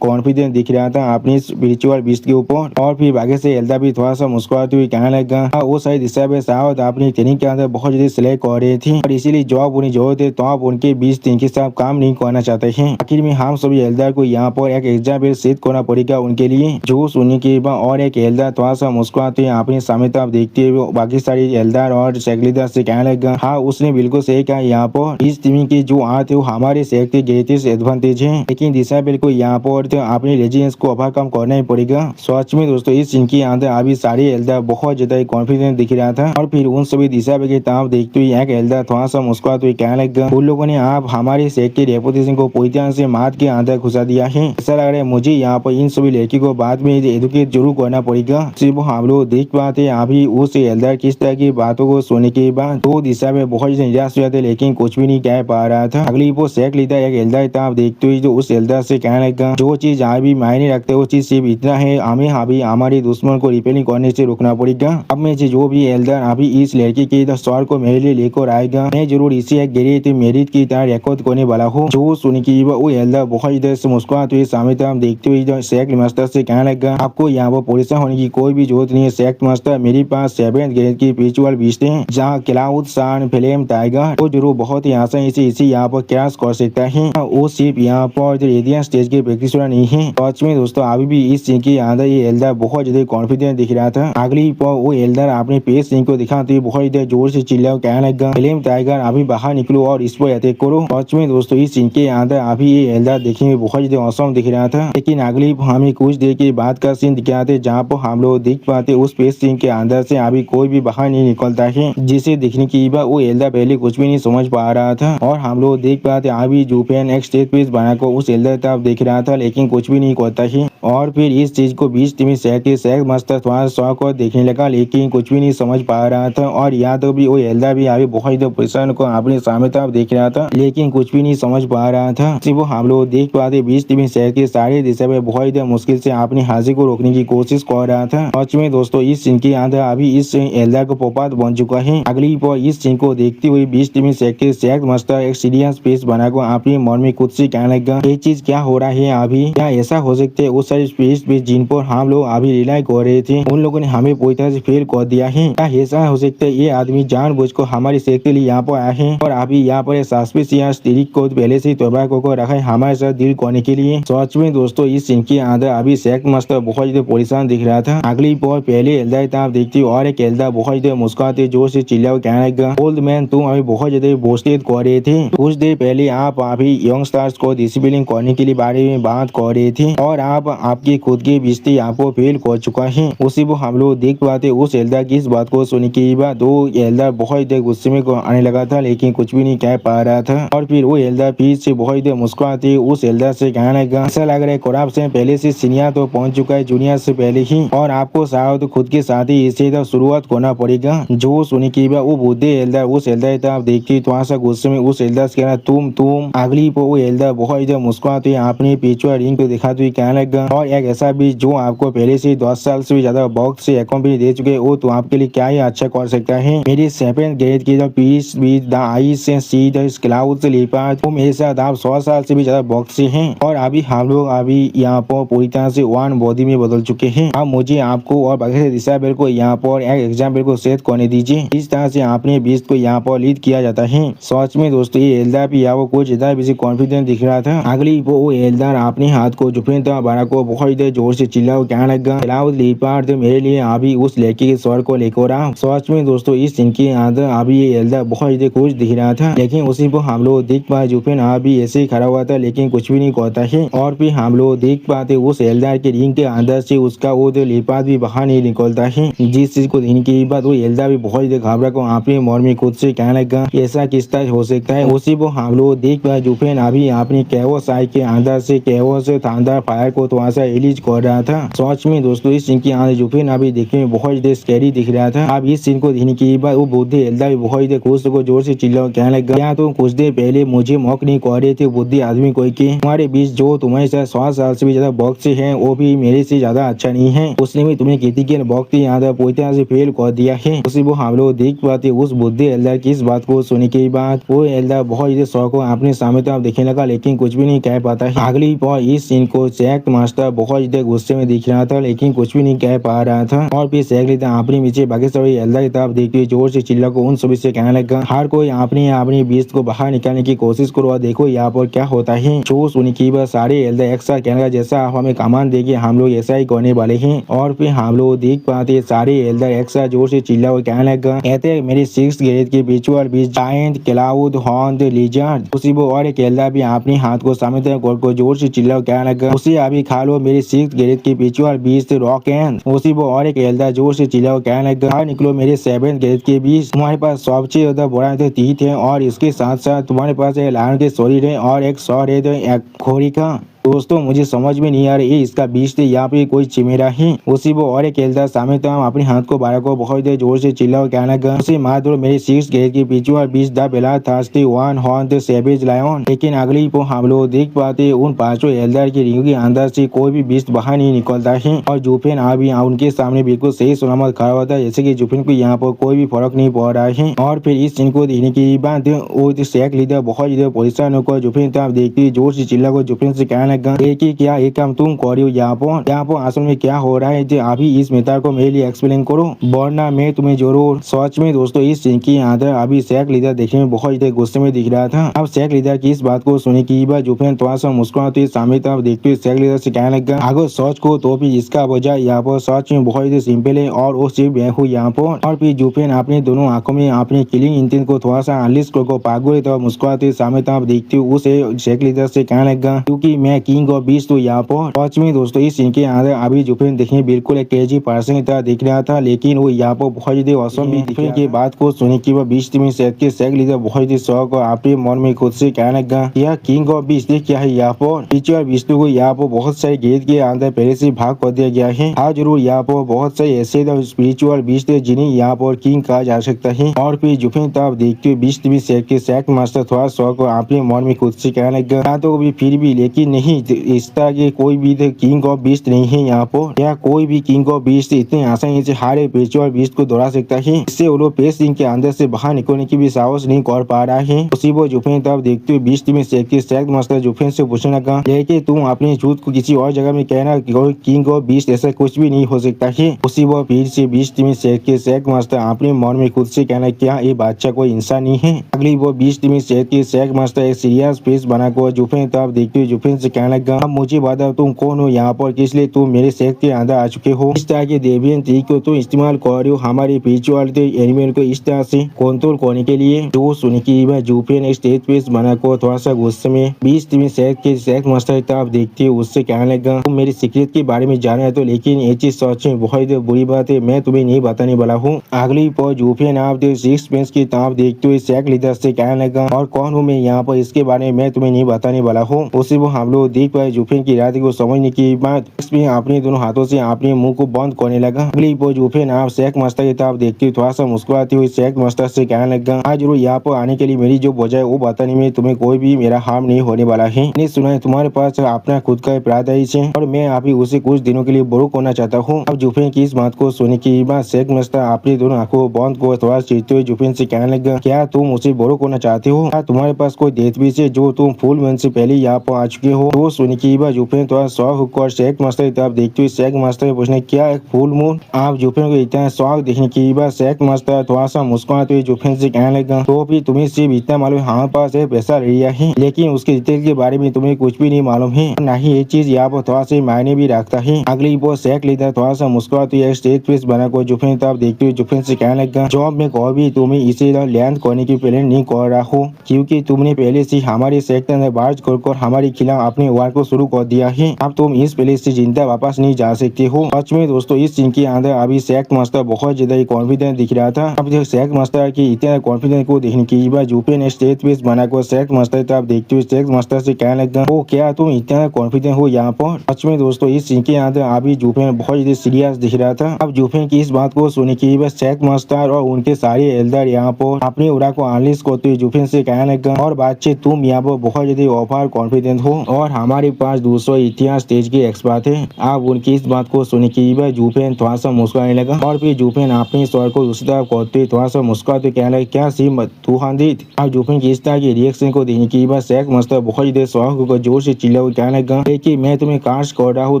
कॉन्फिडेंट दिख रहा था अपने स्पिरिचुअल बीस्ट के ऊपर। और फिर बाकी से एल्डर भी थोड़ा सा मुस्कुराते हुए कहने लगा, वो सारी दिशा में साहब अपनी ट्रेनिंग के अंदर बहुत ज्यादा सिलेक्ट कर रहे थे और इसीलिए जॉब उन्हें जरूरत है तो आप उनके बीच इनके साथ काम नहीं करना चाहते हैं। आखिर में हम सभी एल्डर को यहाँ पर एक एग्जाम्पल सेट करना पड़ेगा उनके लिए। जो सुनने के बाद और एक एल्डर थोड़ा सा मुस्कुराते अपने सामने तरफ देखते हुए बाकी सारी एल्डर और शेख लीडर से कहने लगा, हाँ उसने बिल्कुल सही कहा, यहाँ पर इस टीम की जो आर्ट है वो हमारे शेख के ग्रेटेस्ट एडवांटेज है, लेकिन दिशा बिल्कुल यहाँ पर तो अपने रेजिडेंस को ओवरकम करना ही पड़ेगा। सच में दोस्तों इस सीन के अंदर अभी सारे एल्डर बहुत ज्यादा कॉन्फिडेंट दिख रहा था। और फिर उन सभी दिशा के तरफ देखते हुए एक एल्डर थोड़ा सा मुस्कुराते हुए कहने लगा, उन लोगों ने आप हमारे शेख के रेपुटेशन को पूरी तरह से मात के अंदर घुसा दिया है, ऐसा लग रहा है मुझे यहाँ पर इन सभी लड़की को बाद में एजुकेट जरूर करना पड़ेगा। सिर्फ हम लोग देख पाते अभी उस एल्डर किस तरह की बातों को सुनने के बाद दो दिशा में बहुत निराश हुआ था लेकिन कुछ भी नहीं कह पा रहा था। अगली वो शेख लीडर एक एल्डर तरफ देखते हुए जो उस एल्डर से कहने लगा, जो चीज आज भी मायने रखते वो चीज सिर्फ इतना है, हमें अभी हमारे दुश्मन को रिपेयरिंग करने से रोकना पड़ेगा। अब में से जो भी एल्डर अभी इस लड़की के स्वर को मेरे लिए लेकर आएगा मैं जरूर इसे एक ग्रेट मेरिट की तरह रिकॉर्ड करने वाला हूँ। जो सुन की वो एल्डर बहुत इधर से मुस्कुराते हुए सामने तरफ देखते हुए शेख मास्टर से कहने लगा, आपको यहाँ पर परेशान होने की कोई भी जरूरत नहीं है शेख मास्टर, मेरे पास 7th ग्रेड की स्पिरिचुअल बीस्ट है जहाँ क्लाउड सन फ्लेम टाइगर वो जरूर बहुत ही आसानी से इसे यहाँ पर क्रैश कर सकता है। वो सिर्फ यहाँ पर रेडियंट स्टेज के प्रैक्टिशनर नहीं है। सच में दोस्तों अभी भी इस सीन के अंदर ये एल्डर बहुत ज्यादा कॉन्फिडेंट दिख रहा था। अगली पर वो एल्डर अपने पेज सीन को दिखाते हुए बहुत ज्यादा जोर से चिल्ला कहने लगा, फ्लेम टाइगर अभी बाहर निकलो और इस पर अटैक करो। सच में दोस्तों इस सीन के अंदर अभी ये एल्डर देखने में बहुत ज्यादा औसम दिख रहा था। लेकिन अगली हमें कुछ देर के बाद का सीन दिखाते जहाँ पर हम लोग देख पाते उस पेज सीन के अंदर से अभी कोई भी बाहर नहीं निकलता है, जिसे दिखने की बात वो एल्डर पहले कुछ भी नहीं समझ पा रहा था। और हम लोग देख पाते अभी जुफेन एक स्टेज पेज बनाकर उस एल्डर तरफ देख रहा था लेकिन कुछ भी नहीं करता है। और फिर इस चीज को 20 टीम शेख मास्टर थोड़ा शौक और देखने लगा लेकिन कुछ भी नहीं समझ पा रहा था। और यहाँ तो भी वो एल्डर भी अभी बहुत ही परेशान को अपने सामने तरफ देख रहा था लेकिन कुछ भी नहीं समझ पा रहा था। सिर्फ हम लोग देख पाते 20 टीम शेख के सारे दिशा में बहुत ही मुश्किल से अपनी हाजिर को रोकने की कोशिश कर रहा था। सच में दोस्तों इस सीन के अंदर अभी इस एल्डर को पोपात बन चुका है। अगली पर इस सीन को देखते हुए 20 टीम शेख के शेख मास्टर एक सीरियस पेश बनाकर अपनी मन में खुद से कहने लगा ये चीज क्या हो रहा है अभी, क्या ऐसा हो सकता है उस सारी स्पेस पे जिन पर हम लोग अभी रिलाई कर रहे थे उन लोगों ने हमें पूरी तरह से फेल कर दिया है। क्या ऐसा हो सकता है ये आदमी जानबूझकर हमारी सेहत के लिए यहाँ पर आए हैं और अभी यहाँ पर सस्पिशियस तरीके को पहले से तौबा को रखा है हमारे साथ डील करने के लिए। सच में दोस्तों इस सीन के अंदर अभी शेख मास्टर बहुत ज्यादा परेशान दिख रहा था। अगली बार पहले एल्दा आप देखती और एक एल्दा बहुत ज्यादा मुस्कुराते जोर से चिल्ला कहने लगा ओल्ड मैन तुम अभी बहुत ज्यादा बोस्टेड कर रहे थे, कुछ देर पहले आप अभी यंगस्टर्स को डिसिप्लिन करने के लिए बारे में बात कर रहे थे और आप आपकी खुद की बिस्ती आपको फेल कर चुका है। उसी वो हम लोग देख पाते उस एल्दा की इस बात को सुनने के बाद वो एल्दा बहुत ज्यादा गुस्से में आने लगा था लेकिन कुछ भी नहीं कह पा रहा था और फिर वो एल्दा पीछे से बहुत ज्यादा मुस्कुराती उस एल्दा से कहने लगा ऐसा लग रहा है करप्शन पहले से सीनियर तो पहुंच चुका है जूनियर से पहले ही और आपको शायद खुद के साथ ही इसे शुरुआत करना पड़ेगा। जो सुनी की बात वो बुद्धे एल्दा उस एल्दा आप देखती थोड़ा सा गुस्से में उस एल्दा से कहना तुम अगली पर वो एल्दा बहुत ज्यादा मुस्कुराती अपनी पीछे रिंग को दिखाते हुए कहने लगा और एक ऐसा भी जो आपको पहले से 10 साल से भी ज्यादा वक्त से कंपनी दे चुके वो तो आपके लिए क्या ही अच्छा कर सकता है। मेरी 7th ग्रेड की जो peace with the ice and see the clouds leopard वो मेरे साथ आप 100 साल से भी ज्यादा वक्त से हैं और अभी हम लोग अभी यहाँ पर पूरी तरह से वन बॉडी में बदल चुके हैं। अब मुझे आपको और बाकी डिसाइबल को यहाँ पर एक एग्जाम्पल को सेट करने दीजिए। इस तरह से आपने बीस को यहाँ पर लीड किया जाता है। सच में दोस्तों ये एल्दार भी यहाँ कुछ ज्यादा बेसी कॉन्फिडेंट दिख रहा था। अगली वो एल्दार अपने हाथ को झुकने था बारा को बहुत जोर से चिल्ला कहने लगा क्लाउड लिपार्ड मेरे लिए अभी उस लड़की के स्वर को लेकर आओ। सच में दोस्तों इस सीन के अंदर अभी ये एल्दार बहुत खुश दिख रहा था लेकिन उसी को हम लोग देख पाए जुफेन अभी ऐसे ही खड़ा हुआ था लेकिन कुछ भी नहीं कहता है और फिर हम लोग देख पाते उस एल्दार के रिंग के अंदर से उसका वो जो लिपार्ड भी बाहर नहीं निकलता है। जिस चीज को देखने के बाद वो एल्दार भी बहुत घबरा को अपने मन में खुद से कहने लगा ऐसा किस तरह हो सकता है। उसी को हम लोग देख पाए जुफेन अभी अपनी कैवस आई के अंदर से कैवस शानदार फायर को थोड़ा सा रिलीज कर रहा था। सच में दोस्तों इस सीन के अंदर जुफेन अभी देखने में बहुत स्कैरी दिख रहा था। अब इस सीन को देखने के बाद वो बुद्धि एल्दार भी बहुत खुश को जोर से चिल्ला कहने लगा क्या तुम कुछ देर पहले मुझे मौक नहीं कर रहे थे बुद्धि आदमी कोई के तुम्हारे बीच जो तुम्हारे साथ 100 साल से भी ज्यादा वक्त से है वो भी मेरे से ज्यादा अच्छा नहीं है। उसने भी तुम्हें खेती के वक्त यहाँ पूरी तरह से फेल कर दिया है। उसी वो हम लोग देख पाते उस बुद्धि एल्दार की इस बात को सुनने के बाद वो एल्दार बहुत शौक अपने सामने तरफ देखने लगा लेकिन कुछ भी नहीं कह पाता है। अगली बार इस सीन को शेख मास्टर बहुत गुस्से में दिख रहा था लेकिन कुछ भी नहीं कह पा रहा था और फिर शेख लेता अपने पीछे बाकी सभी एल्दार की तरफ देखते हुए जोर से चिल्ला को उन सभी से कहने लगा हर कोई अपनी बीस को बाहर निकालने की कोशिश करो और देखो यहाँ पर क्या होता है। जो सुनी की बात सारे एल्दार एक साथ कहने लगा जैसा आप हमें कमान देंगे हम लोग ऐसा ही करने वाले हैं और फिर हम लोग देख पाते सारे एल्दार एक साथ जोर से चिल्ला और कहने लगा कहते मेरी 6th ग्रेड के विजुअल बीच जायंट क्लाउड हॉर्न लिजर्ड। उसी वो और एक एल्दार भी अपने हाथ को सामने को जोर से चिल्ला और कहने लगा उसे अभी खा लो मेरी 6th ग्रेड के विजुअल बीच रॉकेन। उसी वो और एक एल्दार जोर से चिल्ला और कहने लगा निकलो मेरे 7th ग्रेड के बीच तुम्हारे पास सबसे ज्यादा बड़ा तीत है और इसके साथ साथ तुम्हारे पास एक लायन के शरीर है और एक सौर है तो एक खोरी का। दोस्तों मुझे समझ में नहीं आ रही इसका बीच से यहाँ पे कोई चिमेरा है। उसी वो और एक एल्दार सामने तो हम अपने हाथ को बारह को बहुत देर जोर से चिल्ला और कहना लगा उसे मार दो मेरे 6th ग्रेड के पीछे और बीच the bella thirsty one horn the savage lion. लेकिन अगली को हम लोग देख पाते उन पांचों एल्दार की रिंग के अंदर से कोई भी बीच बाहर नहीं निकलता है और जुफेन अभी उनके सामने बिल्कुल सही सलामत खड़ा होता है जैसे की जुफेन को यहाँ पर कोई भी फर्क नहीं पड़ रहा है। और फिर इस सीन को देखने के बाद वो शेख लीडर बहुत ज्यादा परेशान होकर जुफेन देखती जोर से चिल्ला को जुफेन से कहने लगा कि क्या एक काम तुम कर रही हो यहाँ पर असल में क्या हो रहा है अभी इस मेथड को मेरे लिए एक्सप्लेन करो वरना मैं तुम्हें जरूर। सच में दोस्तों इस सीन के अंदर अभी शेख लीडर देखने में बहुत ज्यादा गुस्से में दिख रहा था। अब शेख लीडर की इस बात को सुनने की बाद जुफेन थोड़ा सा मुस्कुराते सामने तरफ देखते हुए शेख लीडर से कहने लगा अगर सच को तो भी इसका वजह यहाँ पर सच में बहुत ज्यादा सिंपल है और वो सिर्फ मैं हूँ यहाँ पर। और फिर जुफेन अपने दोनों आंखों में अपने किलिंग इंटेंट को थोड़ा सा अनलिस्ट को पागल तरफ मुस्कुराते सामने तरफ देखते हुए उसे शेख लीडर से कहने लगा क्योंकि मैं किंग ऑफ बीस्ट तो यहाँ पर। सच में दोस्तों इस सीन के अंदर अभी जुफेन देखने बिल्कुल एक क्रेजी पर्सन की तरह दिख रहा था लेकिन वो यहाँ पर बहुत ज्यादा औसम भी दिख रहा। बात को सुने की वह बीच में शेख लीडर बहुत ही शौक और अपने मन में खुद से कहने लगा यह किंग ऑफ बीस्ट क्या है यहाँ पर पीछे और विष्णु को यहाँ पर बहुत सारे गेट के अंदर पहले से भाग कर दिया गया है। हाँ जरूर यहाँ पर बहुत सारे ऐसे स्पिरिचुअल बीस्ट है जिन्हें यहाँ पर किंग कहा जा सकता है। और फिर जुफेन तब देखते हुए बीस्ट भी शेख मास्टर थोड़ा शौक और अपने मन में खुद से कहने लगा तो भी फिर भी लेकिन नहीं नहीं, इस तरह के कोई भी किंग ऑफ बीस्ट नहीं है यहाँ पर। क्या कोई भी किंग ऑफ बीस्ट इतनी आसानी से हारे पेचुअल बीस्ट को दौड़ा सकता है? इससे वो लोग पेस रिंग के अंदर से बाहर निकलने की भी साहस नहीं कर पा रहा है। उसी वो जुफेन तब देखते हुए बीस्ट में सेक मास्टर जुफेन से पूछने लगा, लेकिन तुम अपने झूठ को किसी और जगह में कहना किंग ऑफ बीस्ट ऐसा कुछ भी नहीं हो सकता है। उसी वो फिर से बीस्ट में सेक मास्टर अपने मन में खुद से कहना, क्या ये बादशाह कोई इंसान नहीं है? अगली वो बीस्ट में सेक मास्टर एक सीरियस फेस बनाकर जुफेन तब देखते हुए जुफेन से कहने लगा, अब मुझे बताओ तुम कौन हो यहाँ पर, किस लिए तुम मेरे सेक के अंदर आ चुके हो? इस तरह के देवियन ट्रिक को तुम इस्तेमाल कर रहे हो हमारे पीछे वाले एनिमल को इस तरह से कंट्रोल करने के लिए। जो सुन की जुफेन एक स्टेज पेस बनाकर थोड़ा सा गुस्से में बीस्ट में सेक मास्टर तब देखते हुए उससे कहने लगा, तुम मेरे सीक्रेट के बारे में जाना है तो, लेकिन ये चीज सच में बहुत बुरी बात है, मैं तुम्हें नहीं बताने वाला हूँ। अगली पर जुफेन आप सिक्स पेंस की ताप देखते हुए सेक लीडर से कहने लगा, और कौन हूँ मैं यहाँ पर, इसके बारे में मैं तुम्हें नहीं बताने वाला हूँ। उसी वो हम लोग देख पाए जुफेन की इरादे को समझने की बाद इसमें अपने दोनों हाथों से अपने मुंह को बंद करने लगा। अगली पर जुफेन आप सेक मास्टर की ताप देखते हुए थोड़ा सा मुस्कुराती हुई सेक मास्टर से कहने लगा, आज जरूर यहाँ पर आने के लिए मेरी जो वजह है वो बताने में तुम्हें कोई भी मेरा हार्म नहीं होने वाला है। मैंने सुना है तुम्हारे पास अपना खुद का पैराडाइज है और मैं अभी उसे कुछ दिनों के लिए बोरो करना चाहता हूँ। अब जुफेन की इस बात को सुनने के बाद सेक मास्टर अपनी दोनों आंखों बंद को थोड़ा चीरते हुए जुफेन से कहने लगा, क्या तुम उसे बोरो करना चाहते हो? क्या तुम्हारे पास कोई डेटाबेस है जो तुम फुल मन से पहले यहाँ पर आ चुके हो? तो सुनने के बाद जुफेन थोड़ा शौक होकर सेक मास्टर की तरफ देखते हुए सेक मास्टर पूछने, क्या एक फुल मून? आप जुफेन को इतना शौक देखने के बाद सेक मास्टर थोड़ा सा मुस्कुराते हुए जुफेन से कहने लगा, तो भी तुम्हें सिर्फ इतना मालूम है हमारे पास एक पैसा रिया है, लेकिन उसके डिटेल के बारे में तुम्हें कुछ भी नहीं मालूम है, न ही ये चीज यहाँ पर थोड़ा सा मायने भी रखता है। अगली वो सेक लीडर थोड़ा सा मुस्कुराते हुए स्टेज पेस बनाकर जुफेन तरफ देखते हुए जुफेन से कहने लगा, जॉब में कभी तुम्हें इसे लैंड करने की प्लान नहीं कर रहा हो, क्योंकि तुमने पहले से हमारे सेक्टर में बार्ज कर हमारे खिलाफ अपने वार को शुरू कर दिया है। अब तुम इस प्लेस से जिंदा वापस नहीं जा सकते हो। सच में दोस्तों इस सीन के अंदर अभी सेक मास्टर बहुत ज्यादा कॉन्फिडेंट दिख रहा था। अब जो सेक मास्टर की इतना कॉन्फिडेंस को देखने के बाद जुफेन स्टेज पेस बनाकर सेक मास्टर तरफ देखते हुए सेक मास्टर से कहने लगा, ओ क्या तुम इतना कॉन्फिडेंट हो यहाँ पर? सच में दोस्तों इस सीन के अंदर अभी जुफेन बहुत ज्यादा सीरियस दिख रहा था। अब जुफेन की इस बात को सुनने के बाद सेक मास्टर और उनके सारे एल्डर यहाँ पर अपनी उड़ा को एनालिसिस करते हुए जुफेन से कहने लगा, और बातचीत तुम यहाँ पर बहुत ज्यादा ओवर कॉन्फिडेंट हो और हमारे पास दूसरा इतिहास स्टेज के एक्सपर्ट है। अब उनकी इस बात को सुनने के बाद जुफेन थोड़ा सा मुस्कुराने लगा और फिर जुफेन अपने स्वर को दूसरी तरफ करते थोड़ा सा मुस्कुराते कहने लगा, क्या सिर्फ 200? अब जुफेन की इस तरह के रिएक्शन को देखने के बाद सेक मास्टर बहुत ज्यादा शौक होकर जोर से चिल्ला कहने लगा, कि मैं तुम्हें कास्ट कर रहा हूँ,